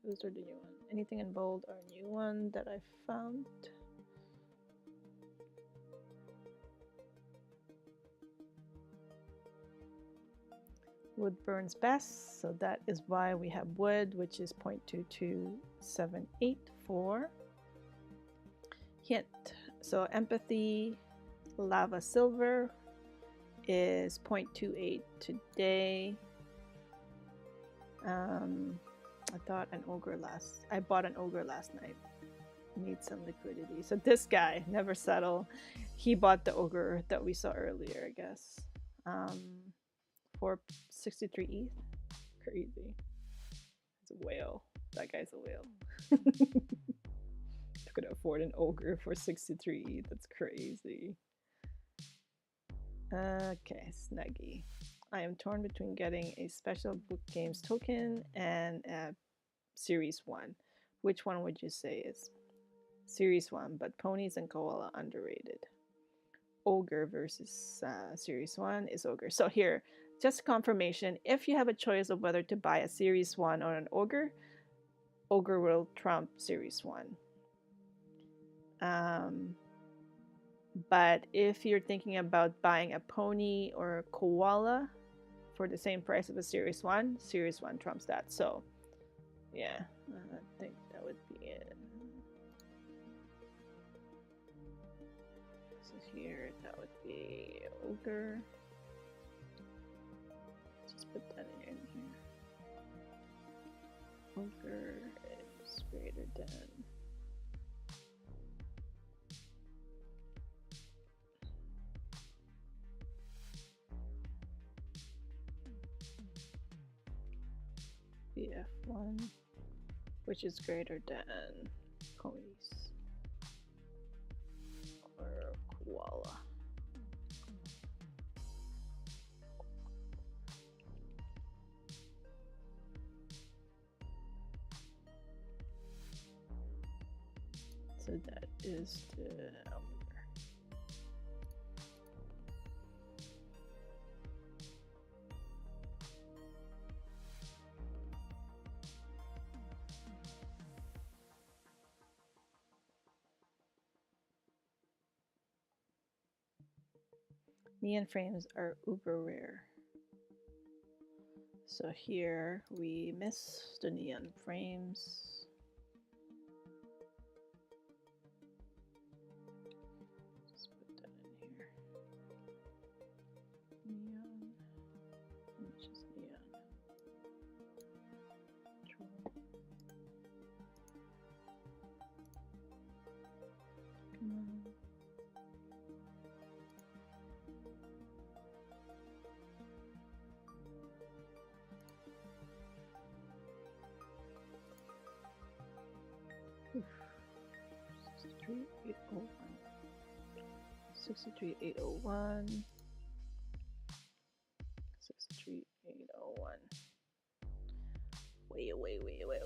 Those are the new one. Anything in bold are new one that I found. Wood burns best, so that is why we have wood, which is 0.2278 hint. So empathy, lava silver is 0.28 today. I bought an ogre last night. Need some liquidity. So this guy, never settle. He bought the ogre that we saw earlier, I guess. For 63 ETH. Crazy. It's a whale. That guy's a whale. Could afford an ogre for 63 ETH. That's crazy. Okay, Snuggy. I am torn between getting a special book games token and a Series 1. Which one would you say is Series 1? But ponies and koala underrated. Ogre versus Series 1 is ogre. So here, just confirmation, if you have a choice of whether to buy a Series 1 or an ogre, ogre will trump Series 1. But if you're thinking about buying a pony or a koala, for the same price of a Series 1, Series 1 trumps that. So, yeah, I think that would be it. So here, that would be Ogre. Just put that in here. Ogre is greater than. BF1, which is greater than ponies or koala. So that is the neon frames are uber rare. So here we miss the neon frames. Just put that in here. Neon. How much is neon? Come on. Oof. 63801. 63801. 63801. Way away, way away.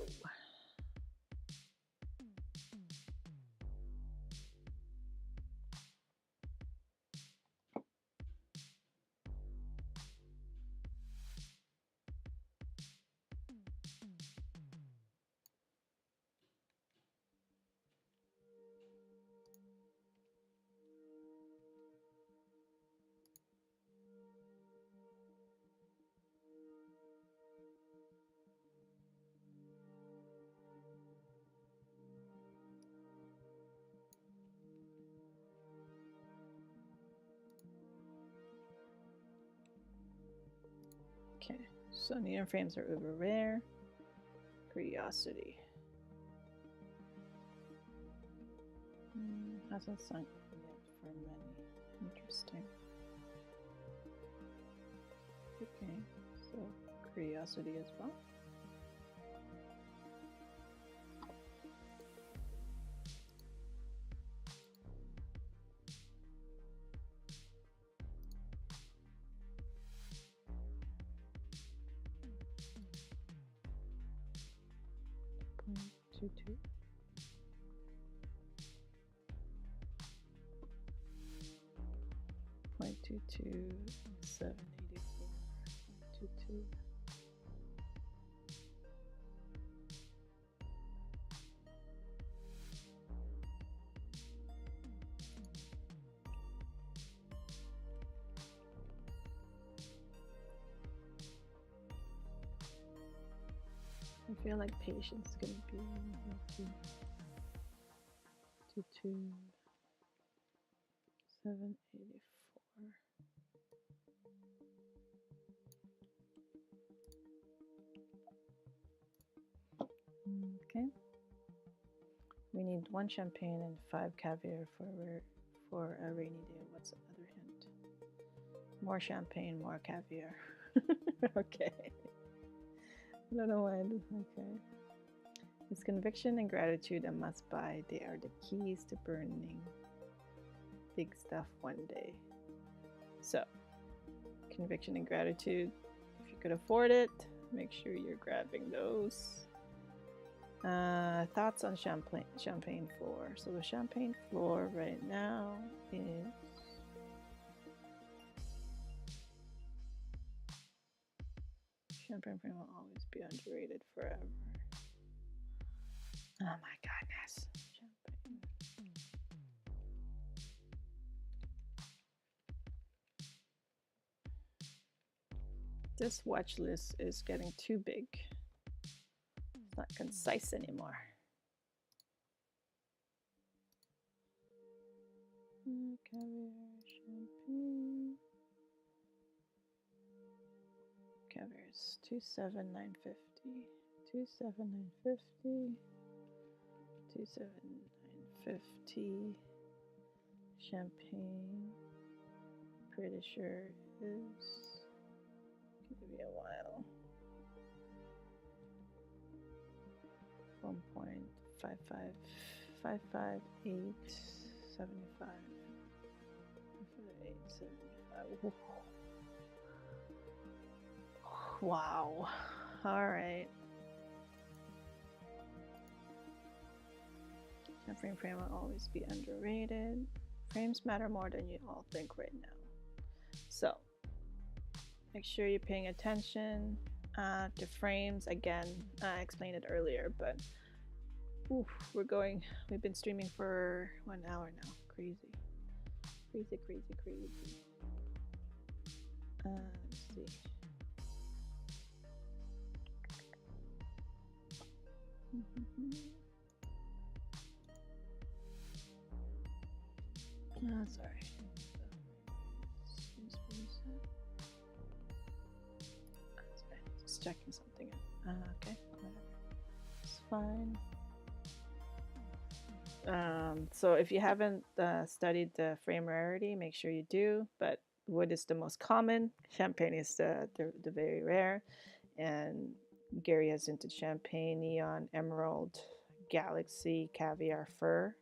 Okay, so neon frames are uber rare. Curiosity. Hasn't sunk yet for many. Interesting. Okay, so curiosity as well. .22. 0.22, 784, 0.22. I feel like patience is gonna be here too. 22, 784. Okay. We need 1 champagne and 5 caviar for a rainy day. What's the other hint? More champagne, more caviar. Okay. I don't know why. Okay. It's conviction and gratitude a must buy. They are the keys to burning big stuff one day. So, conviction and gratitude. If you could afford it, make sure you're grabbing those. Thoughts on champagne floor. So the champagne floor right now is champagne frame will always be underrated forever. Oh my goodness. Champagne. This watch list is getting too big. It's not concise anymore. Caviar, champagne. Caviar's 27950. 27950. 27950. Champagne. Pretty sure is. Give me a while. 1.5555875. 875. Wow. All right. Frame will always be underrated. Frames matter more than you all think right now. So make sure you're paying attention to frames. Again, I explained it earlier, but we've been streaming for 1 hour now. Crazy. Let's see. Sorry. Just checking something. Okay, whatever. It's fine. So if you haven't studied the frame rarity, make sure you do. But wood is the most common. Champagne is the very rare. And Gary has into champagne, neon, emerald, galaxy, caviar, fur,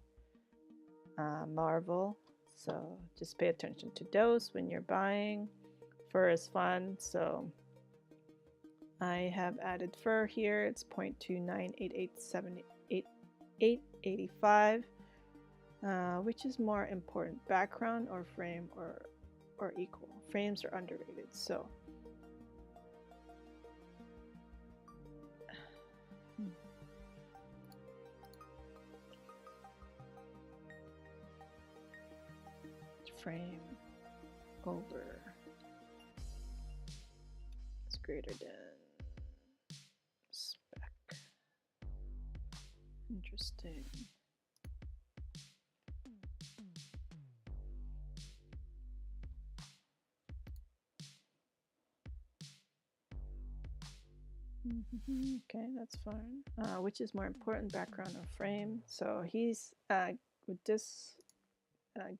marble. So just pay attention to those when you're buying. Fur is fun. So I have added fur here. It's 0.298878885. Which is more important, background or frame or equal? Frames are underrated, so frame over is greater than spec. Interesting. Okay, that's fine. Which is more important, background or frame? So he's with this.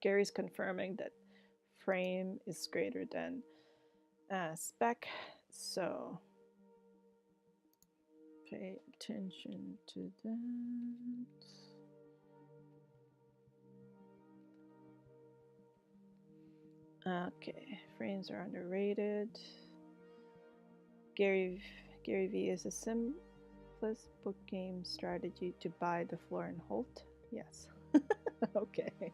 Gary's confirming that frame is greater than spec. So pay attention to that. Okay, frames are underrated. GaryVee is a simplest book game strategy to buy the floor and hold. Yes. Okay.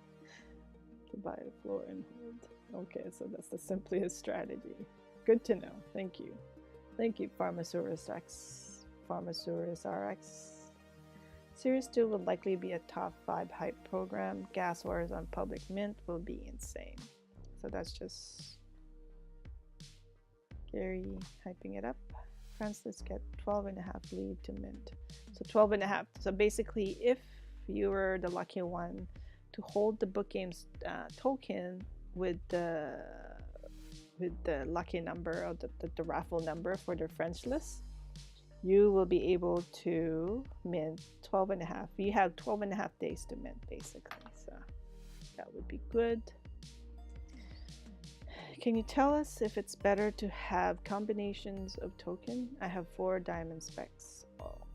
To buy the floor and hold. Okay, so that's the simplest strategy. Good to know. Thank you. Thank you, Pharmasaurus X. Pharmasaurus RX. Series 2 will likely be a top 5 hype program. Gas wars on public mint will be insane. So that's just Gary hyping it up. France, let's get 12.5 lead to mint. So 12.5. So basically, if you were the lucky one to hold the book games token with the lucky number or the raffle number for the French list, you will be able to mint 12.5. You have 12.5 days to mint, basically. So that would be good. Can you tell us if it's better to have combinations of token? I have 4 diamond specs. Well,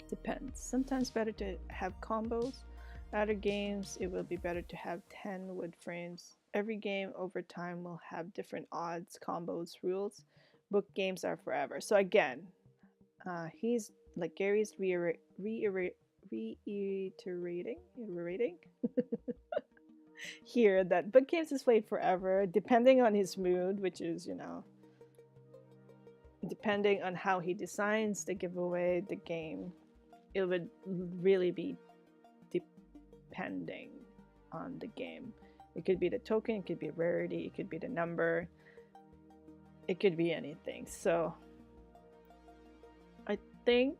depends. Sometimes better to have combos. Other games, it will be better to have 10 wood frames. Every game over time will have different odds, combos, rules. Book games are forever. So again, he's like Gary's reiterating here that book games is played forever, depending on his mood, which is, depending on how he designs the giveaway, the game, it would really be depending on the game. It could be the token, it could be rarity, it could be the number. it could be anything. So I think,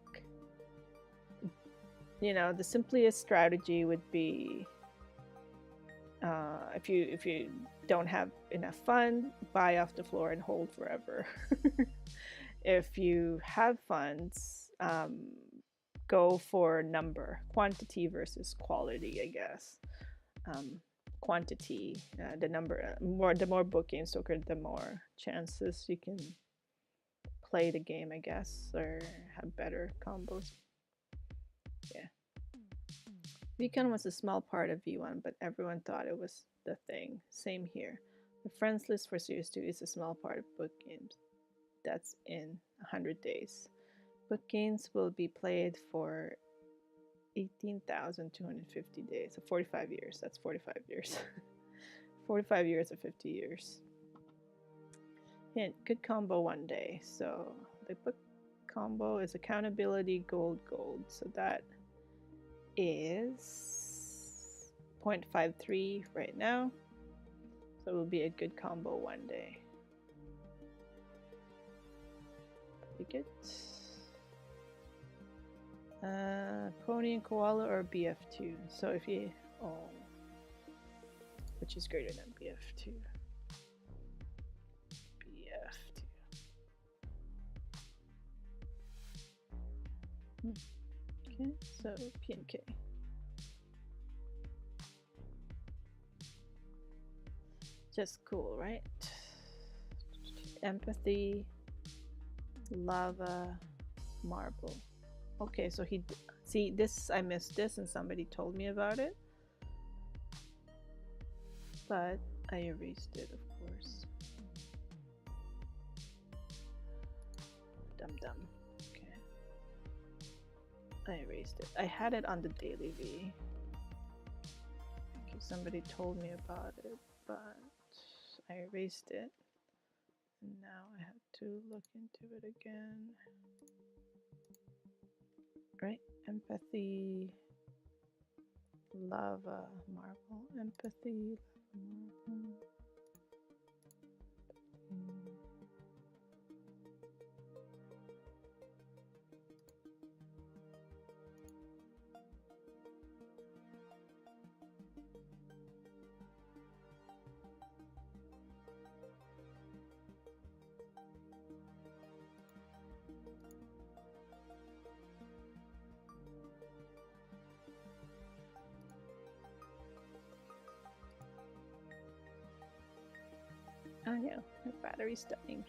you know, the simplest strategy would be if you don't have enough fund, buy off the floor and hold forever. If you have funds, go for number, quantity versus quality, I guess. Quantity, the number, the more bookings, the more chances you can play the game, I guess, or have better combos. Yeah. Weekend was a small part of V1, but everyone thought it was the thing. Same here. The friends list for Series 2 is a small part of book games. That's in 100 days. Book games will be played for 18,250 days. So 45 years. That's 45 years. 45 years or 50 years. Hint, good combo one day. So the book combo is accountability, gold. So that is 0.53 right now. So it will be a good combo one day. Pretty good. Pony and koala or BF2. So if you, which is greater than BF2? BF2. Okay, so P and K. Just cool, right? Empathy, lava, marble. Okay, so see this, I missed this and somebody told me about it, but I erased it, of course. Dum. Okay, I erased it. I had it on the GaryVee. Okay, somebody told me about it, but I erased it. And now I have to look into it again. Right? Empathy, lava, marble, empathy, marble. Oh yeah, my battery's dying.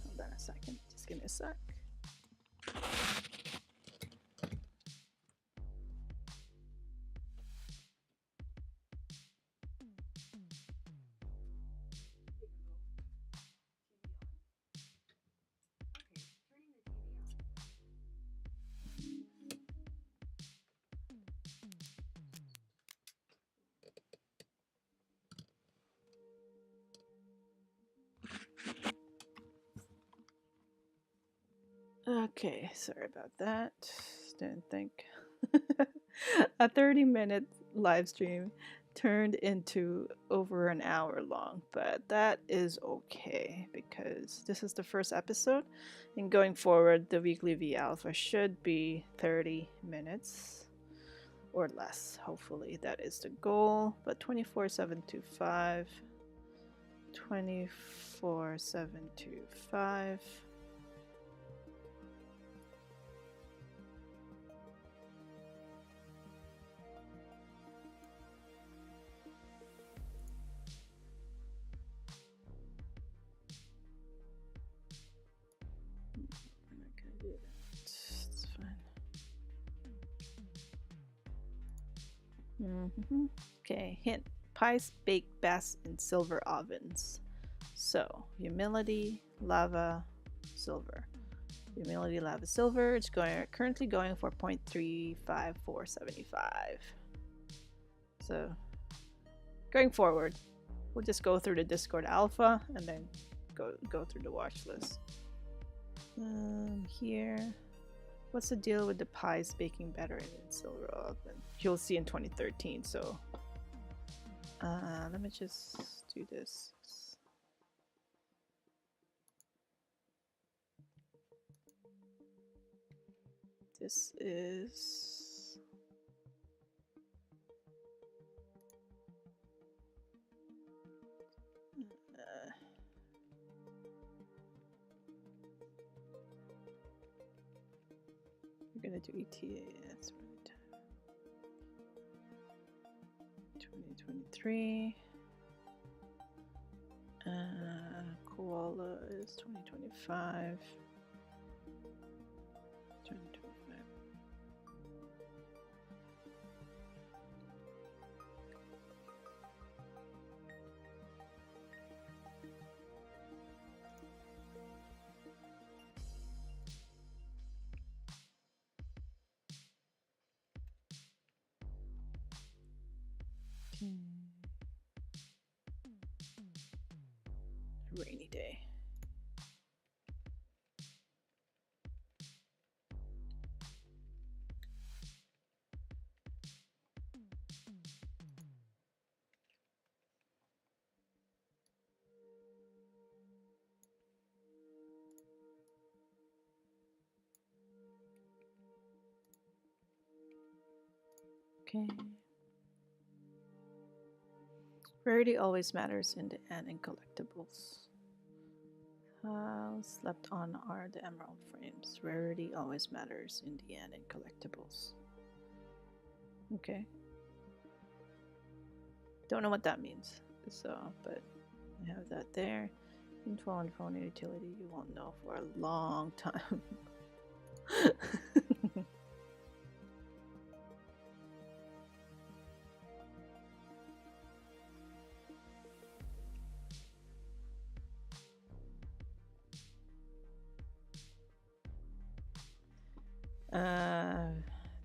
Hold on a second, just give me a sec. Okay, sorry about that. Didn't think. A 30-minute live stream turned into over an hour long, but that is okay because this is the first episode, and going forward, the WeeklyVeeAlpha should be 30 minutes or less. Hopefully, that is the goal. But 24/725, 24/725. Okay, hint. Pies bake best in silver ovens. So, humility, lava, silver. Humility, lava, silver. It's currently going for 0.35475. So, going forward, we'll just go through the Discord alpha and then go through the watch list. Here. What's the deal with the pies baking better in silver oven? You'll see in 2013, so let me just do this. This is we're gonna do ETA. That's right. 2023. Koala is 2025. 2025. Rainy day. Okay. Rarity always matters in the end in collectibles. Slept on are the emerald frames. Rarity always matters in the end in collectibles. Okay. Don't know what that means. So, but I have that there. Info on phone utility you won't know for a long time.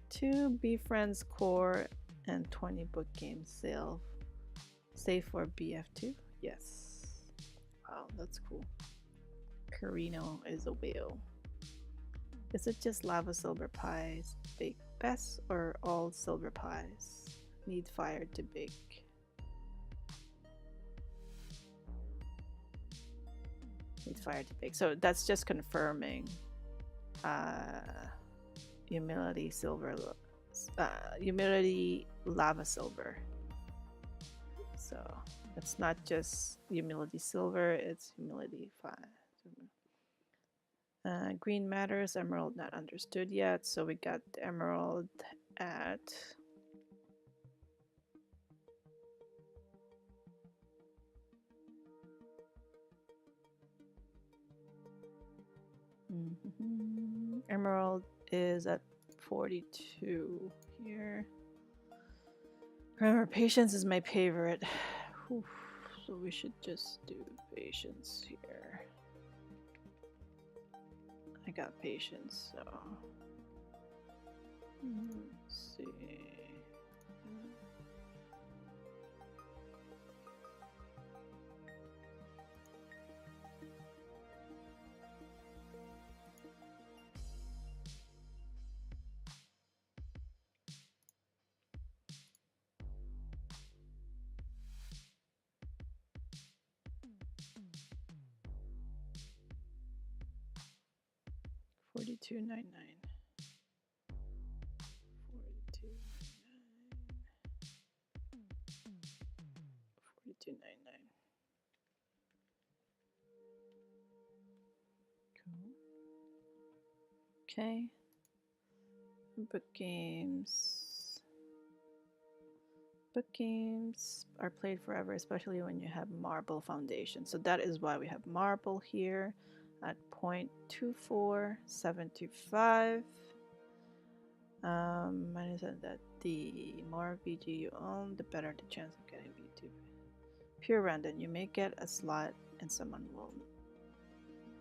Two Befriends core and 20 book game sale. Save for BF2? Yes. Wow, that's cool. Carino is a whale. Is it just lava silver pies bake best or all silver pies need fire to bake? Need fire to bake. So that's just confirming humility silver, humility lava silver. So it's not just humility silver, it's humility fire. Green matters, emerald not understood yet, so we got the emerald at emerald is at 42 here. Remember, patience is my favorite. Oof, so we should just do patience here. I got patience, so let's see. $42.99. $42.99. Cool. Okay. Book games. Book games are played forever, especially when you have marble foundation. So that is why we have marble here at 0.24725. Minus that the more VG you own, the better the chance of getting VTube. Pure random, you may get a slot and someone will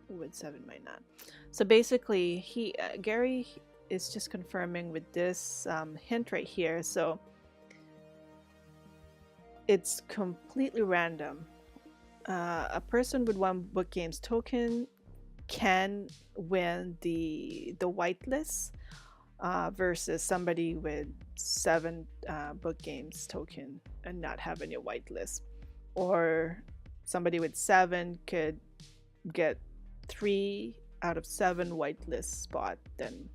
with 7 might not. So basically, Gary is just confirming with this hint right here. So it's completely random. A person with 1 book games token can win the whitelist versus somebody with 7 book games token and not having a whitelist, or somebody with 7 could get 3 out of 7 whitelist spot. Then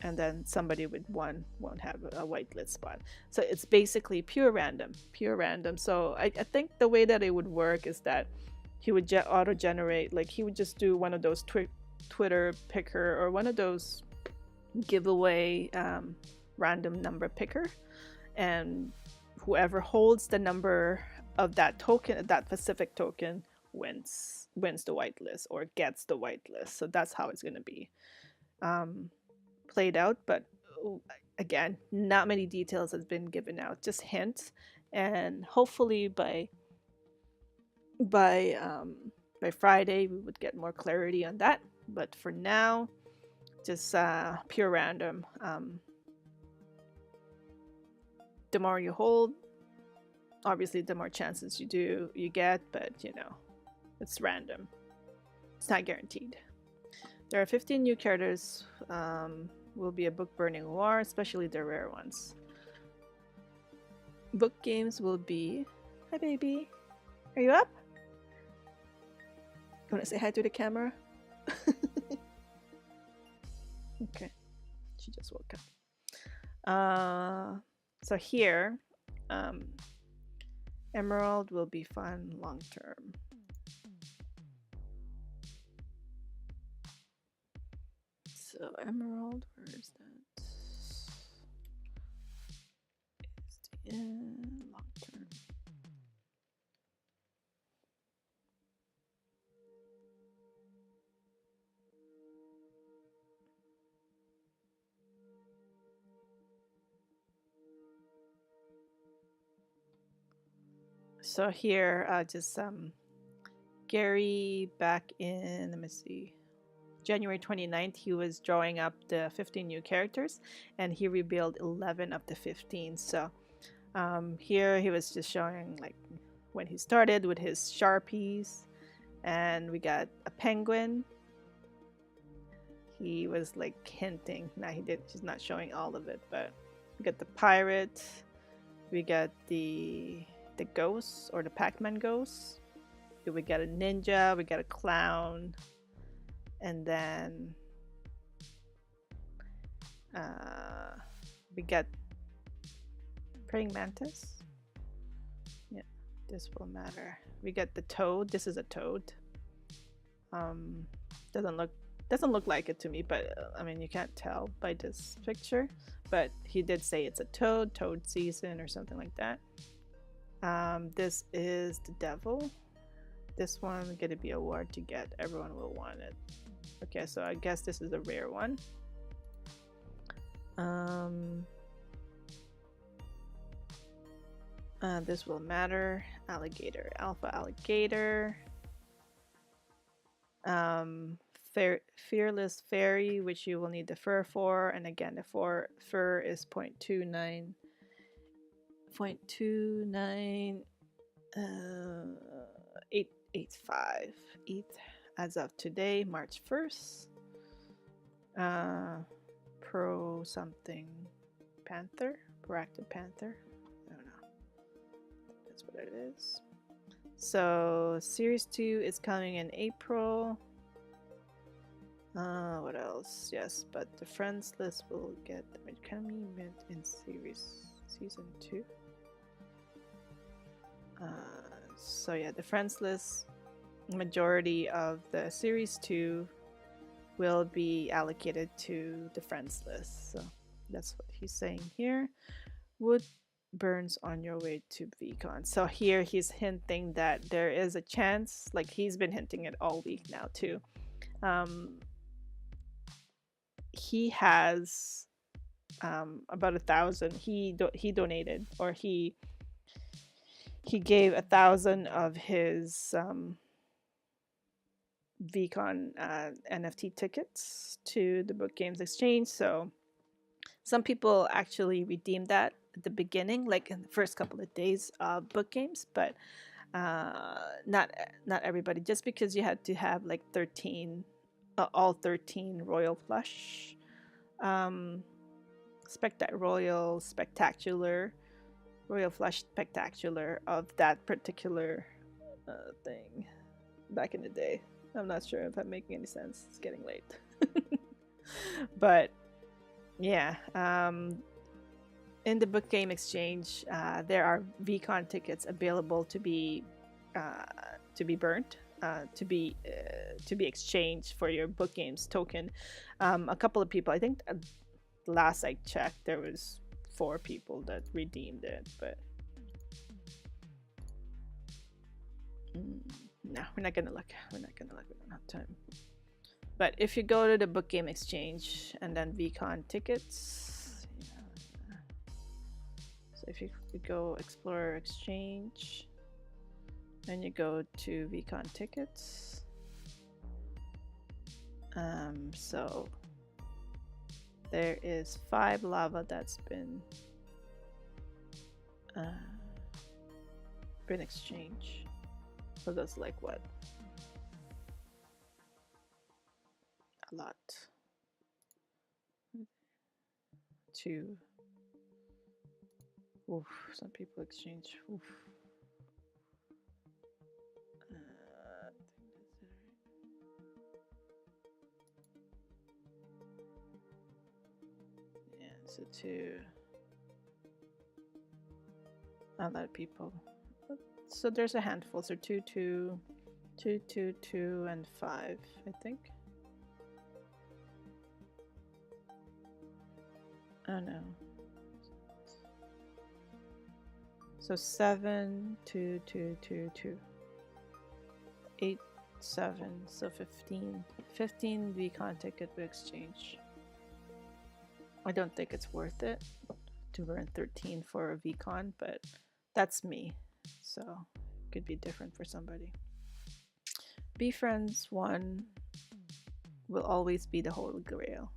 and then somebody with one won't have a whitelist spot. So it's basically pure random, pure random. So I think the way that it would work is that he would auto generate, like he would just do one of those Twitter picker or one of those giveaway random number picker, and whoever holds the number of that token, that specific token, wins the whitelist or gets the whitelist. So that's how it's going to be played out. But again, not many details has been given out, just hints, and hopefully by Friday we would get more clarity on that. But for now, just pure random. The more you hold, obviously the more chances you get, but you know, it's random. It's not guaranteed. There are 15 new characters. Will be a book burning war, especially the rare ones. Book games will be... Hi baby, are you up? You want to say hi to the camera? Okay, she just woke up. So here, Emerald will be fun long term. So Emerald, where is that? Is the long term. So here, just Gary back in, let me see, January 29th, he was drawing up the 15 new characters, and he revealed 11 of the 15. So here he was just showing like when he started with his Sharpies, and we got a penguin. He was like hinting. Now he's not showing all of it, but we got the pirate, we got the ghost or the Pac-Man ghost. We got a ninja, we got a clown, and then we got praying mantis. Yeah, this will matter. We got the toad. This is a toad. Doesn't look like it to me, but I mean you can't tell by this picture. But he did say it's a toad season or something like that. This is the devil. This one gonna be a award to get. Everyone will want it. Okay, so I guess this is a rare one. This will matter. Alligator, alpha alligator. Fearless fairy, which you will need the fur for, and again the fur is 0.29 885 ETH as of today, March 1st. Pro something panther, proactive panther. I don't know. That's what it is. So series 2 is coming in April. What else? Yes, but the friends list will get the Academy mint in season 2. So yeah, the friends list, majority of the series 2 will be allocated to the friends list. So that's what he's saying here. Wood burns on your way to VCon. So here he's hinting that there is a chance, like he's been hinting it all week now too. He has about 1,000. He donated, or he gave 1,000 of his VCon NFT tickets to the Book Games Exchange. So some people actually redeemed that at the beginning, like in the first couple of days of Book Games, but not everybody. Just because you had to have like 13, all 13 Royal Flush, Royal Flush Spectacular of that particular thing back in the day. I'm not sure if I'm making any sense. It's getting late. But Yeah. In the book game exchange, there are VCon tickets available uh, to be burnt, to be exchanged for your book games token. A couple of people, I think, last I checked, there was 4 people that redeemed it, but no, we're not gonna look. We're not gonna look. We don't have time. But if you go to the book game exchange and then VCon tickets, yeah. So if you go Explorer Exchange, then you go to VCon tickets. So there is 5 lava that's been exchanged. So that's like what? A lot. 2. Oof, some people exchange. Oof. Yeah, so 2. A lot of people. So there's a handful. So 2, 2, 2, 2, 2, and 5, I think. Oh no. So 7, 2, 2, 2, 2. 8, 7, so 15. 15 VCon ticket to exchange. I don't think it's worth it to burn 13 for a VCon, but that's me. So it could be different for somebody. Befriends 1 will always be the Holy Grail.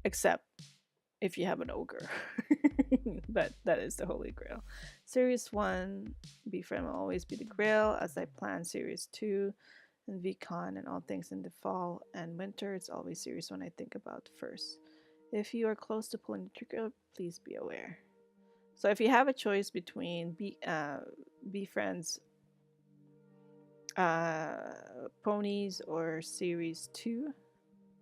Except if you have an ogre. But that is the Holy Grail. Series 1, Befriend will always be the Grail, as I plan Series 2 and VCon and all things in the fall and winter. It's always Series 1 I think about first. If you are close to pulling the trigger, please be aware. So if you have a choice between Befriend's ponies or Series 2,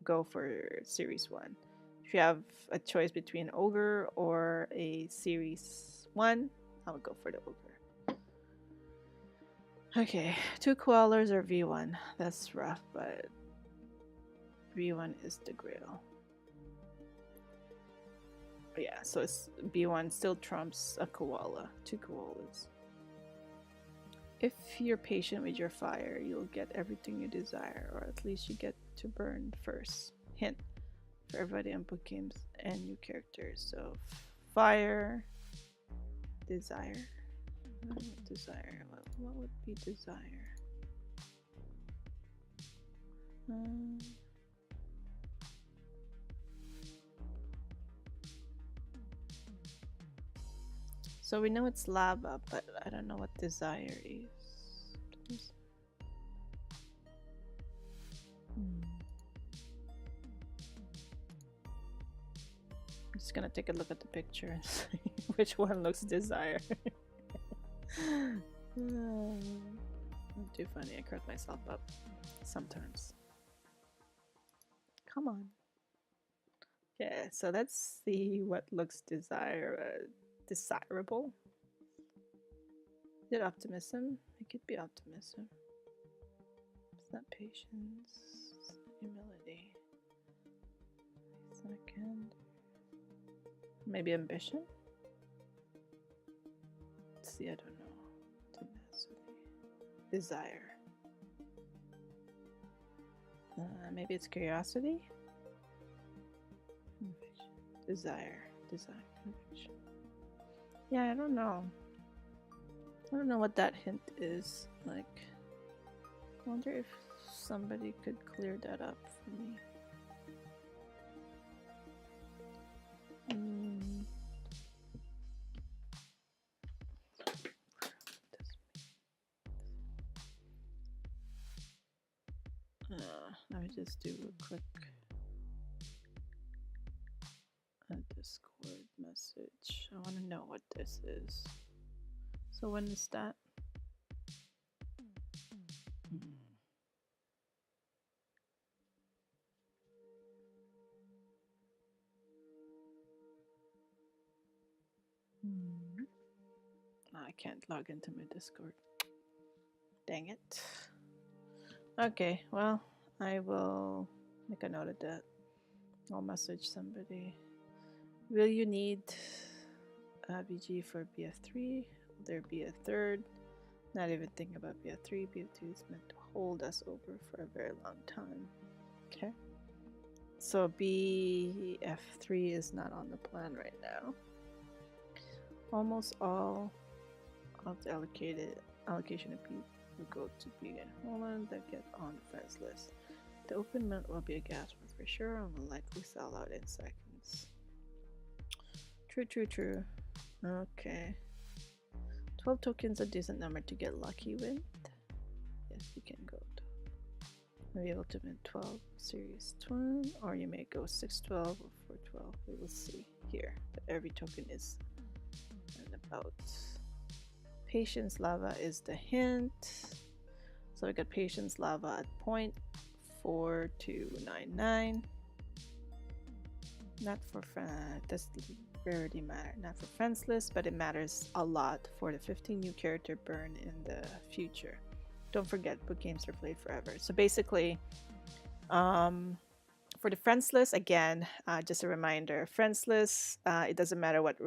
go for Series 1. If you have a choice between ogre or a Series 1, I would go for the ogre. Okay, 2 koalas or V1. That's rough, but V1 is the grail. But yeah, so it's B1 still trumps a koala. 2 koalas. If you're patient with your fire, you'll get everything you desire, or at least you get to burn first. Hint for everybody on book games and new characters. So fire, desire. Desire. What would be desire? So we know it's lava, but I don't know what desire is. I'm just gonna take a look at the picture and see which one looks desire. I'm too funny, I crack myself up sometimes. Come on. Okay, so let's see what looks desirable. Is it optimism? It could be optimism. It's not patience. Humility. Second. Maybe ambition? Let's see, I don't know. Tenacity. Desire. Maybe it's curiosity? Conviction. Desire. Conviction. Yeah, I don't know. I don't know what that hint is. Like, I wonder if somebody could clear that up for me. Let me just do a quick Discord message. I want to know what this is. So when is that? can't log into my Discord. Dang it. Okay, well, I will make a note of that. I'll message somebody. Will you need BG for BF3? Will there be a third? Not even thinking about BF3. BF2 is meant to hold us over for a very long time. Okay. So BF3 is not on the plan right now. Almost all of the allocation of people will go to begin Holland that get on the friends list. The open mint will be a gas one for sure and will likely sell out in seconds. True. Okay. 12 tokens, a decent number to get lucky with. Yes, you can go to. Maybe able to mint 12 series twin, or you may go 612 or 412. We will see here. But every token is about. Patience lava is the hint. So we got patience lava at 0.4299. Not for does rarity matter? Not for friends list, but it matters a lot for the 15 new character burn in the future. Don't forget, book games are played forever. So basically, for the friends list, again, just a reminder: friends list, it doesn't matter what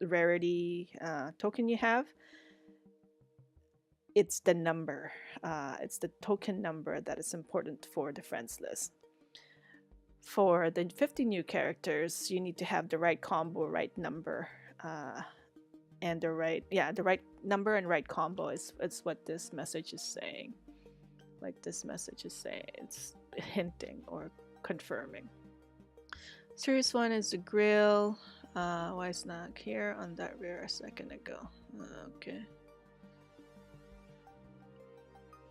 rarity token you have. It's the number, it's the token number that is important for the friends list. For the 50 new characters, you need to have the right combo, right number, and the right number and right combo is what this message is saying. Like this message is saying, it's hinting or confirming. Series 1 is the grill. Why is not here on that rare a second ago? Okay.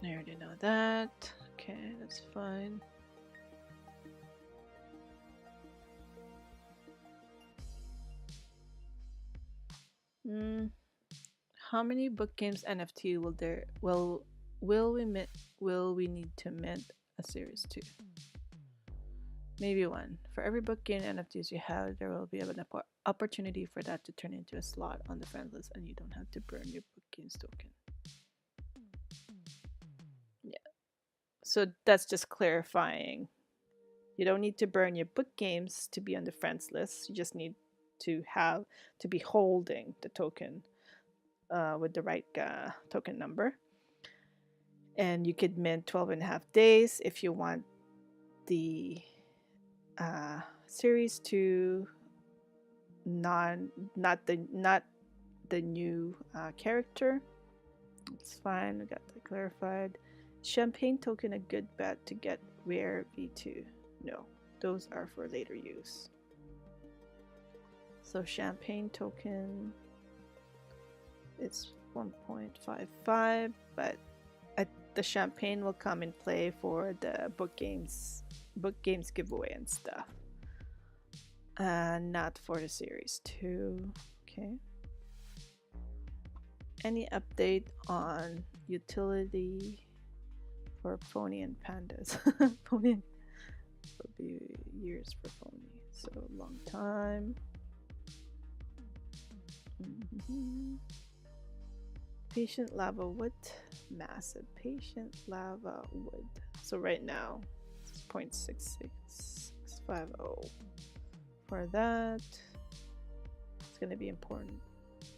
I already know that. Okay, that's fine. How many book games NFT will we need to mint a series 2? Maybe one. For every book game NFTs you have, there will be an opportunity for that to turn into a slot on the friend list, and you don't have to burn your book games token. Yeah. So that's just clarifying. You don't need to burn your book games to be on the friends list. You just need to be holding the token with the right token number. And you could mint 12.5 days if you want the series 2 not the new character. It's fine, we got that clarified. Champagne token a good bet to get rare V2? No, those are for later use. So champagne token, it's 1.55, but the champagne will come in play for the book games giveaway and stuff. Not for the series 2. Okay. Any update on utility for pony and pandas? Pony will be years for pony, so long time. Patient lava wood, massive patient lava wood. So right now it's 0.66650. For that, it's gonna be important.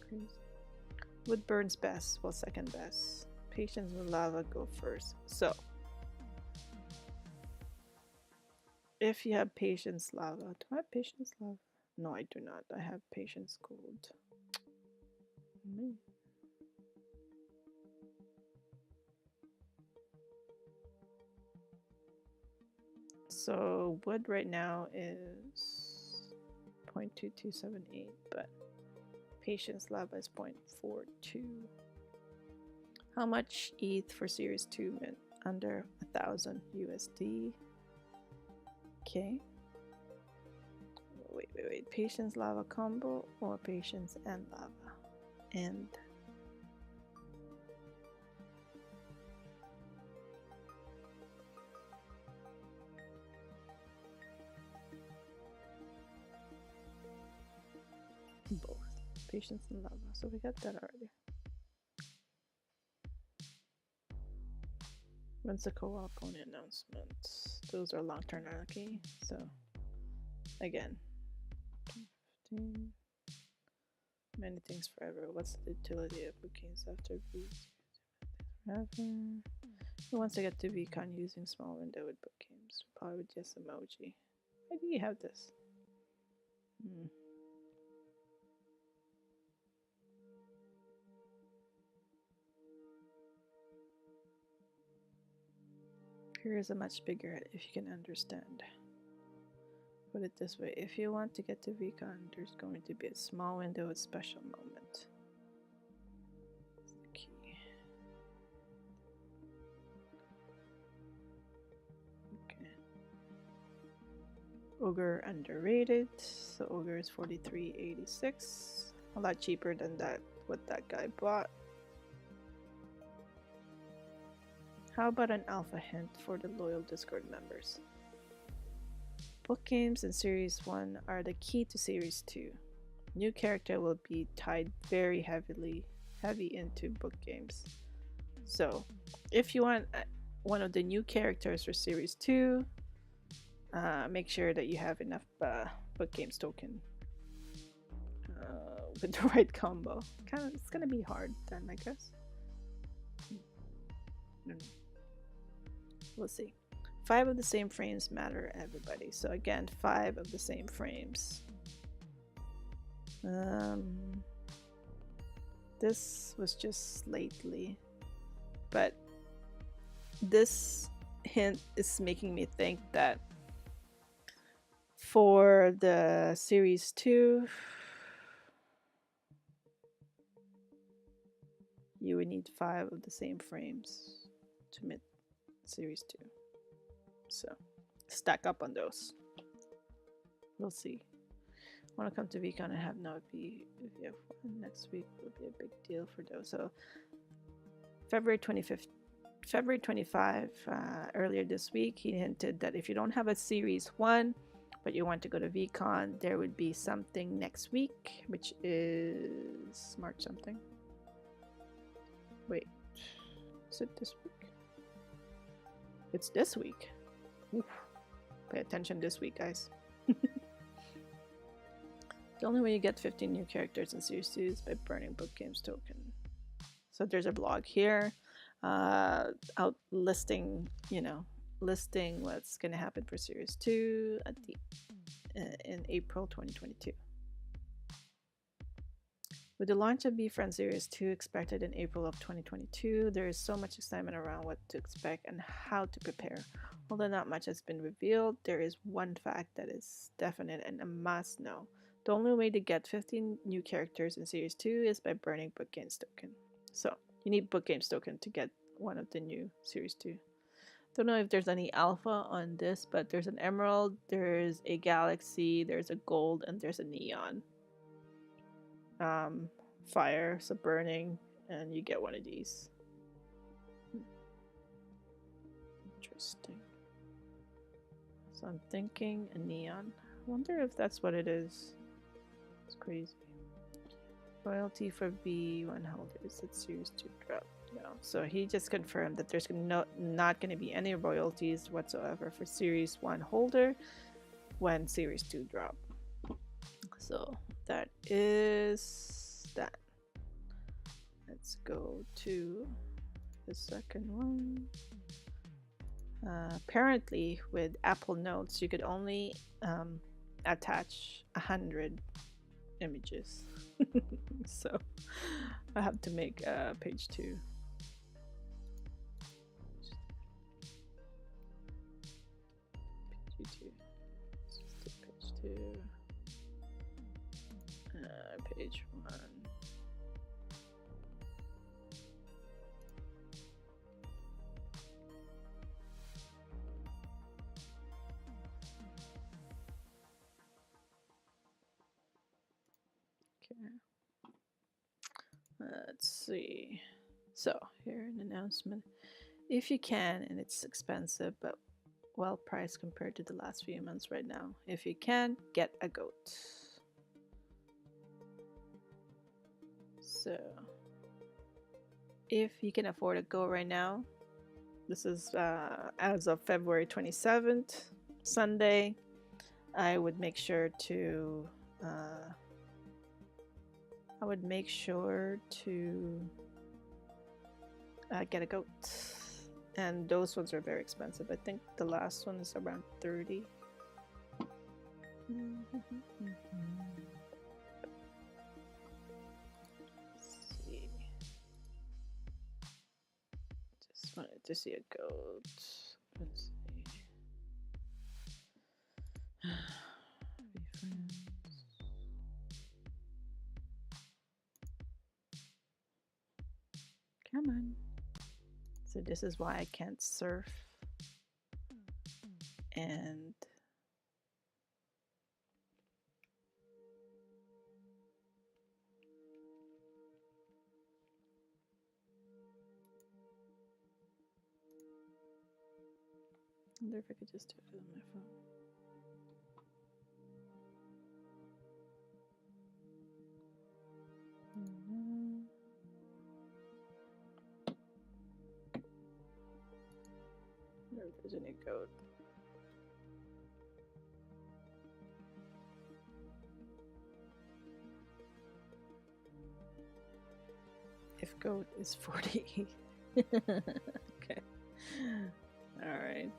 Crazy. Wood burns best, well, second best. Patience with lava go first. So if you have patience lava, do I have patience lava? No, I do not. I have patience gold. So wood right now is 0.2278, but patience lava is 0.42. How much ETH for series 2 mint? Under 1,000 USD. Okay. Wait. Patience lava combo or patience and lava? And both. Patience and lava. So we got that already. When's the co-op only announcements? Those are long-term anarchy. So again, 15. Many things forever. What's the utility of bookings after beats forever? Who wants to get to VCon using small window with book games? Probably with just emoji. Why do you have this? Here is a much bigger head, if you can understand. Put it this way, if you want to get to VCon, there's going to be a small window with special moment. That's the key. Okay. Ogre underrated. So Ogre is 43.86. A lot cheaper than that what that guy bought. How about an alpha hint for the loyal Discord members? Book games in Series 1 are the key to Series 2. New character will be tied very heavy into book games. So, if you want one of the new characters for Series 2, make sure that you have enough book games token with the right combo. It's gonna be hard then, I guess. We'll see. 5 of the same frames matter, everybody. So again, 5 of the same frames. This was just lately, but this hint is making me think that for the Series 2, you would need 5 of the same frames to meet Series 2. So stack up on those. We'll see. I want to come to VCon and have no VF next week will be a big deal for those. So February 25th, February 25, earlier this week, he hinted that if you don't have a Series 1, but you want to go to VCon, there would be something next week, which is March something. Wait, is it this week? It's this week. Oof. Pay attention this week, guys. The only way you get 15 new characters in Series 2 is by burning book games token. So there's a blog here out listing, listing what's going to happen for Series 2 at in April 2022. With the launch of BeFriends Series 2 expected in April of 2022, there is so much excitement around what to expect and how to prepare. Although not much has been revealed, there is one fact that is definite and a must know. The only way to get 15 new characters in Series 2 is by burning book games token. So, you need book games token to get one of the new Series 2. Don't know if there's any alpha on this, but there's an emerald, there's a galaxy, there's a gold, and there's a neon. Fire, so burning, and you get one of these. Interesting. So I'm thinking a neon. I wonder if that's what it is. It's crazy. Royalty for B1 holders at Series 2 drop. No. So he just confirmed that there's not going to be any royalties whatsoever for Series 1 holder when Series 2 drop. So that is that. Let's go to the second one. Apparently with Apple Notes you could only attach 100 images. So I have to make page 2. Page 2. Page 1. Okay. Let's see. So here an announcement. If you can, and it's expensive, but well priced compared to the last few months right now. If you can, get a goat. So if you can afford to go right now, this is as of February 27th, Sunday. I would make sure to get a goat, and those ones are very expensive. I think the last one is around 30. Let's see. Just wanted to see a goat. Let's see. Come on. So this is why I can't surf. And I wonder if I could just do it on my phone. I wonder if there's any goat. If goat is 40. Okay. All right.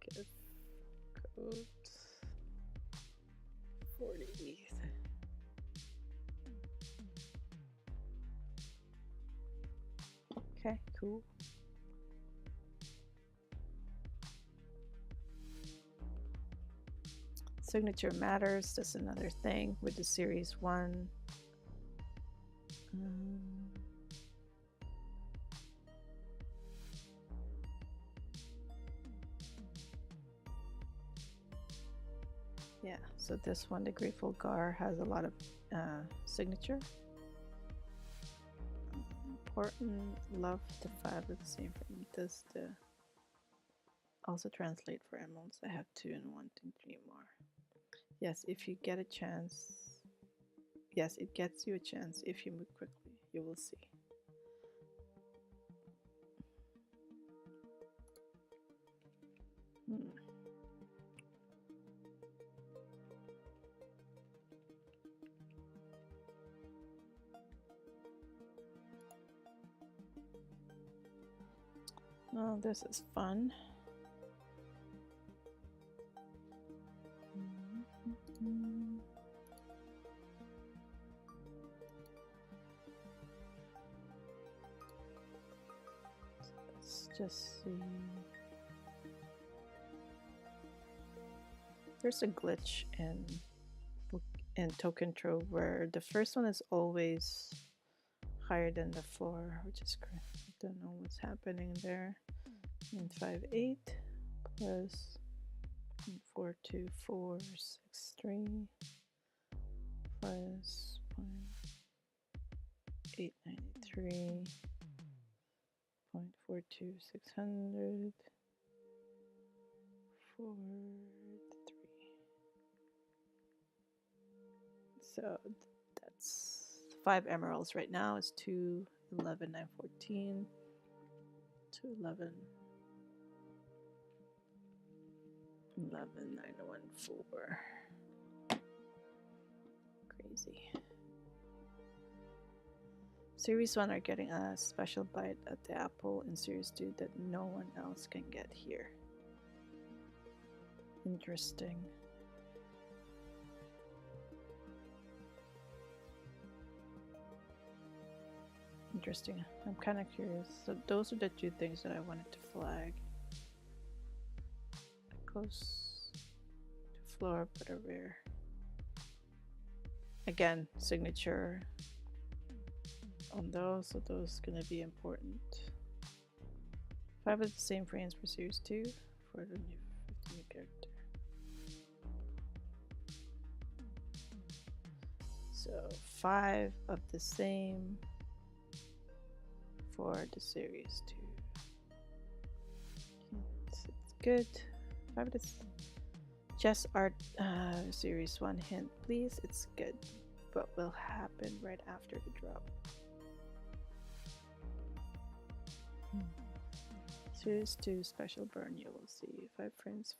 Give goat 40 ETH. Okay, cool. Signature matters. That's another thing with the Series 1. Yeah, so this one, the Grateful Gar, has a lot of signature. Important, love to 5 of the same thing. Does the also translate for emeralds? I have 2 and 1 and 3 more. Yes, if you get a chance. Yes, it gets you a chance if you move quickly. You will see. Oh, this is fun. Let's just see. There's a glitch in Token Trove where the first one is always higher than the floor, which is correct. I don't know what's happening there. And 5.8 plus 42463 plus 0.893 0.42600 4 3. So that's 5 emeralds right now. It's 211,914 211 11,914. Crazy. Series 1 are getting a special bite at the apple in Series 2 that no one else can get here. Interesting. Interesting. I'm kind of curious. So those are the 2 things that I wanted to flag. Close to floor, but a rare. Again, signature on those, so those are going to be important. 5 of the same frames for Series 2 for the new 50 new character. So 5 of the same for the Series 2. It's good. 5 of the Just art series 1 hint, please. It's good, but will happen right after the drop. Series 2 special burn, you will see 5 frames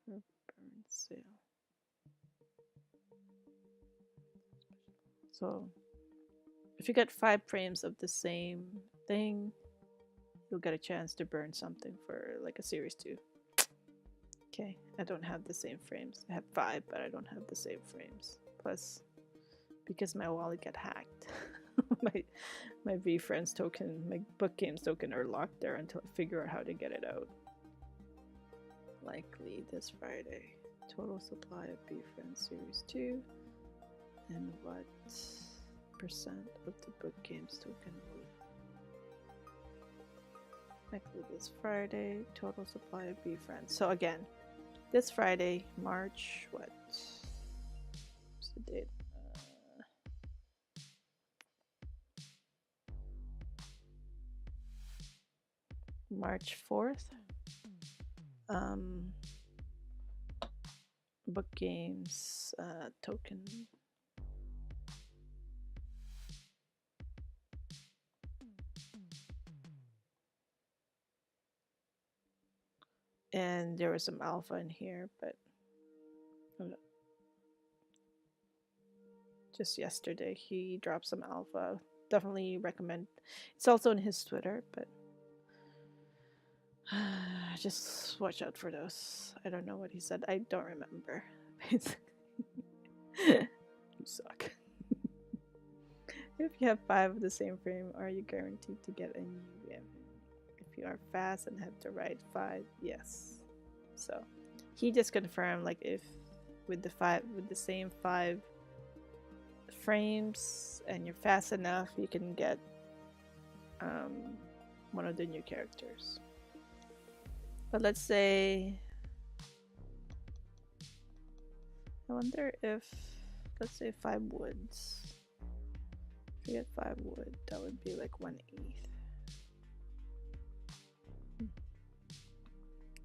for burn sale. So if you get 5 frames of the same thing, you'll get a chance to burn something for like a series 2. Okay, I don't have the same frames. I have 5, but I don't have the same frames. Plus, because my wallet got hacked, my VFriends token, my book games token are locked there until I figure out how to get it out. Likely this Friday. Total supply of VFriends Series 2. And what percent of the book games token will likely this Friday. Total supply of VFriends. So again, this Friday, March, what? What's the date? March 4th. Book games token. And there was some alpha in here, but just yesterday he dropped some alpha. Definitely recommend. It's also on his Twitter, but just watch out for those. I don't know what he said. I don't remember. You suck. If you have 5 of the same frame, are you guaranteed to get a new game? If you are fast and have to write 5, yes. So he just confirmed, like, if with the same 5 frames and you're fast enough, you can get one of the new characters. But let's say, I wonder if, let's say 5 woods. If you get 5 wood, that would be like 1/8.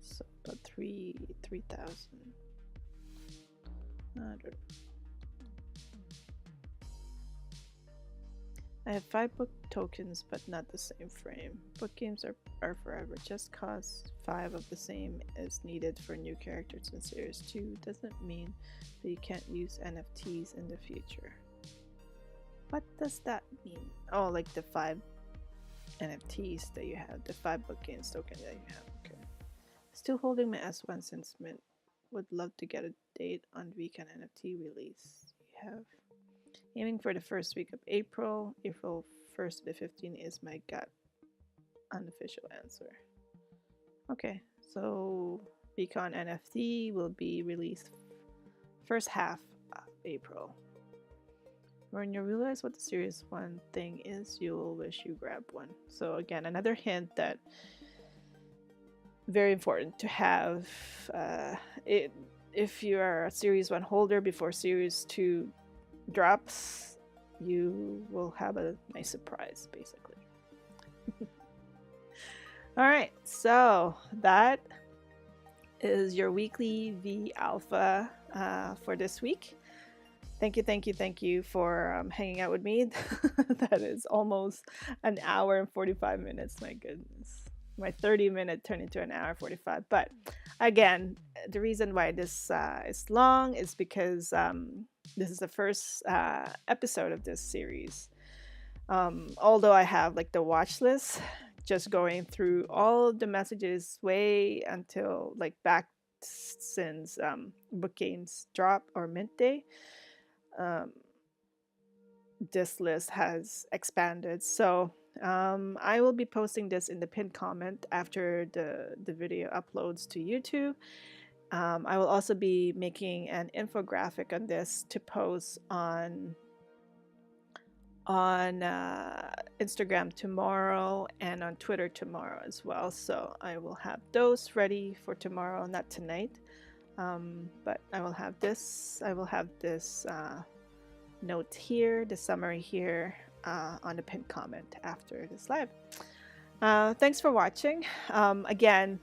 So about 3,000. I don't know. I have 5 book tokens, but not the same frame. Book games are forever. Just cause 5 of the same is needed for new characters in Series 2 doesn't mean that you can't use NFTs in the future. What does that mean? Oh, like the 5 NFTs that you have, the 5 book games token that you have. Okay. Still holding my S1 since mint. Would love to get a date on weekend NFT release. You have aiming for the first week of April. April 1st to the 15th is my gut unofficial answer. Okay, so Beacon NFT will be released first half of April. When you realize what the Series 1 thing is, you'll wish you grabbed one. So again, another hint that very important to have it if you are a Series 1 holder before Series 2 drops, you will have a nice surprise, basically. All right, so that is your weekly VeeAlpha for this week. Thank you for hanging out with me. That is almost an hour and 45 minutes. My goodness. My 30-minute turned into an hour 45. But again, the reason why this is long is because this is the first episode of this series. Although I have like the watch list, just going through all of the messages way until like back since book games drop or mint day. This list has expanded, so I will be posting this in the pinned comment after the video uploads to YouTube. I will also be making an infographic on this to post on Instagram tomorrow and on Twitter tomorrow as well. So I will have those ready for tomorrow, not tonight. But I will have this. Note here, the summary here on the pinned comment after this live. Thanks for watching. Again,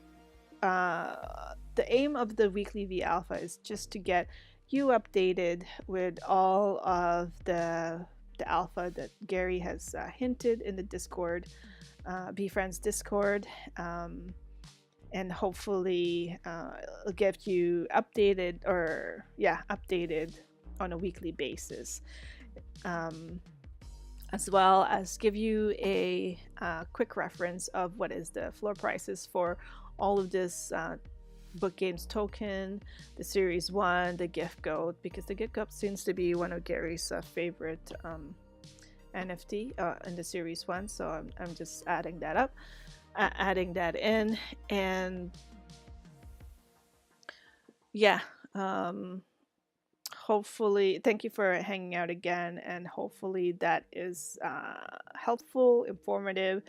the aim of the weekly V Alpha is just to get you updated with all of the alpha that Gary has hinted in the Discord, Be Friends Discord. And hopefully it'll get you updated, or yeah, updated on a weekly basis, as well as give you a quick reference of what is the floor prices for all of this book games token, the series 1, the gift goat, because the gift goat seems to be one of Gary's favorite NFT in the series 1, so I'm just adding that up, adding that in. And yeah, hopefully, thank you for hanging out again, and hopefully that is helpful, informative.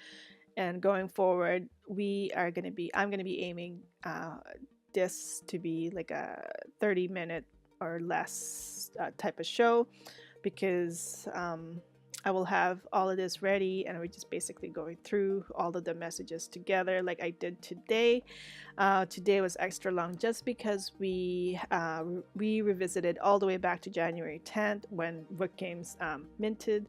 And going forward, I'm going to be aiming this to be like a 30-minute or less type of show, because I will have all of this ready, and we're just basically going through all of the messages together like I did today. Today was extra long just because we revisited all the way back to January 10th when book games minted.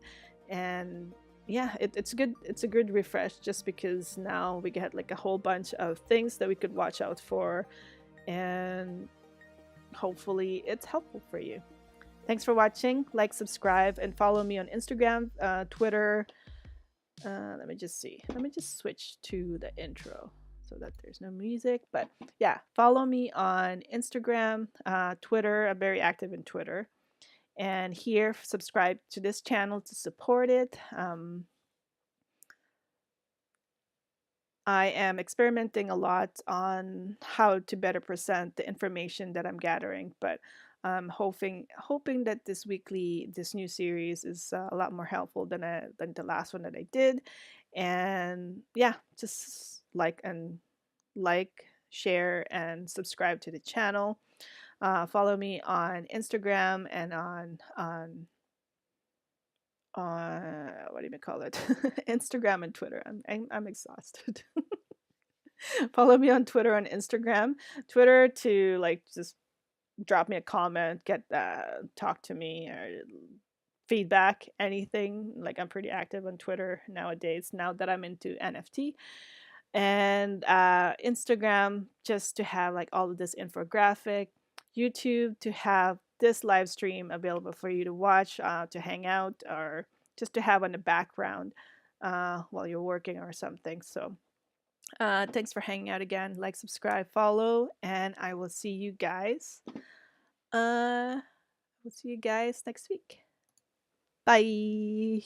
And yeah, it's good. It's a good refresh, just because now we get like a whole bunch of things that we could watch out for, and hopefully it's helpful for you. Thanks for watching. Like, subscribe, and follow me on Instagram, Twitter. Let me just see. Let me just switch to the intro so that there's no music. But yeah, follow me on Instagram, Twitter. I'm very active in Twitter. And here, subscribe to this channel to support it. I am experimenting a lot on how to better present the information that I'm gathering, but I'm hoping that this new series is a lot more helpful than the last one that I did. And yeah, just like, share, and subscribe to the channel. Follow me on Instagram and on what do you call it? Instagram and Twitter. I'm exhausted. Follow me on Twitter and Instagram. Twitter to like just drop me a comment, get talk to me, or feedback, anything. Like, I'm pretty active on Twitter nowadays, now that I'm into NFT. And Instagram just to have like all of this infographic. YouTube to have this live stream available for you to watch, to hang out, or just to have on the background while you're working or something. So thanks for hanging out again. Like, subscribe, follow, and I will see you guys. We'll see you guys next week. Bye.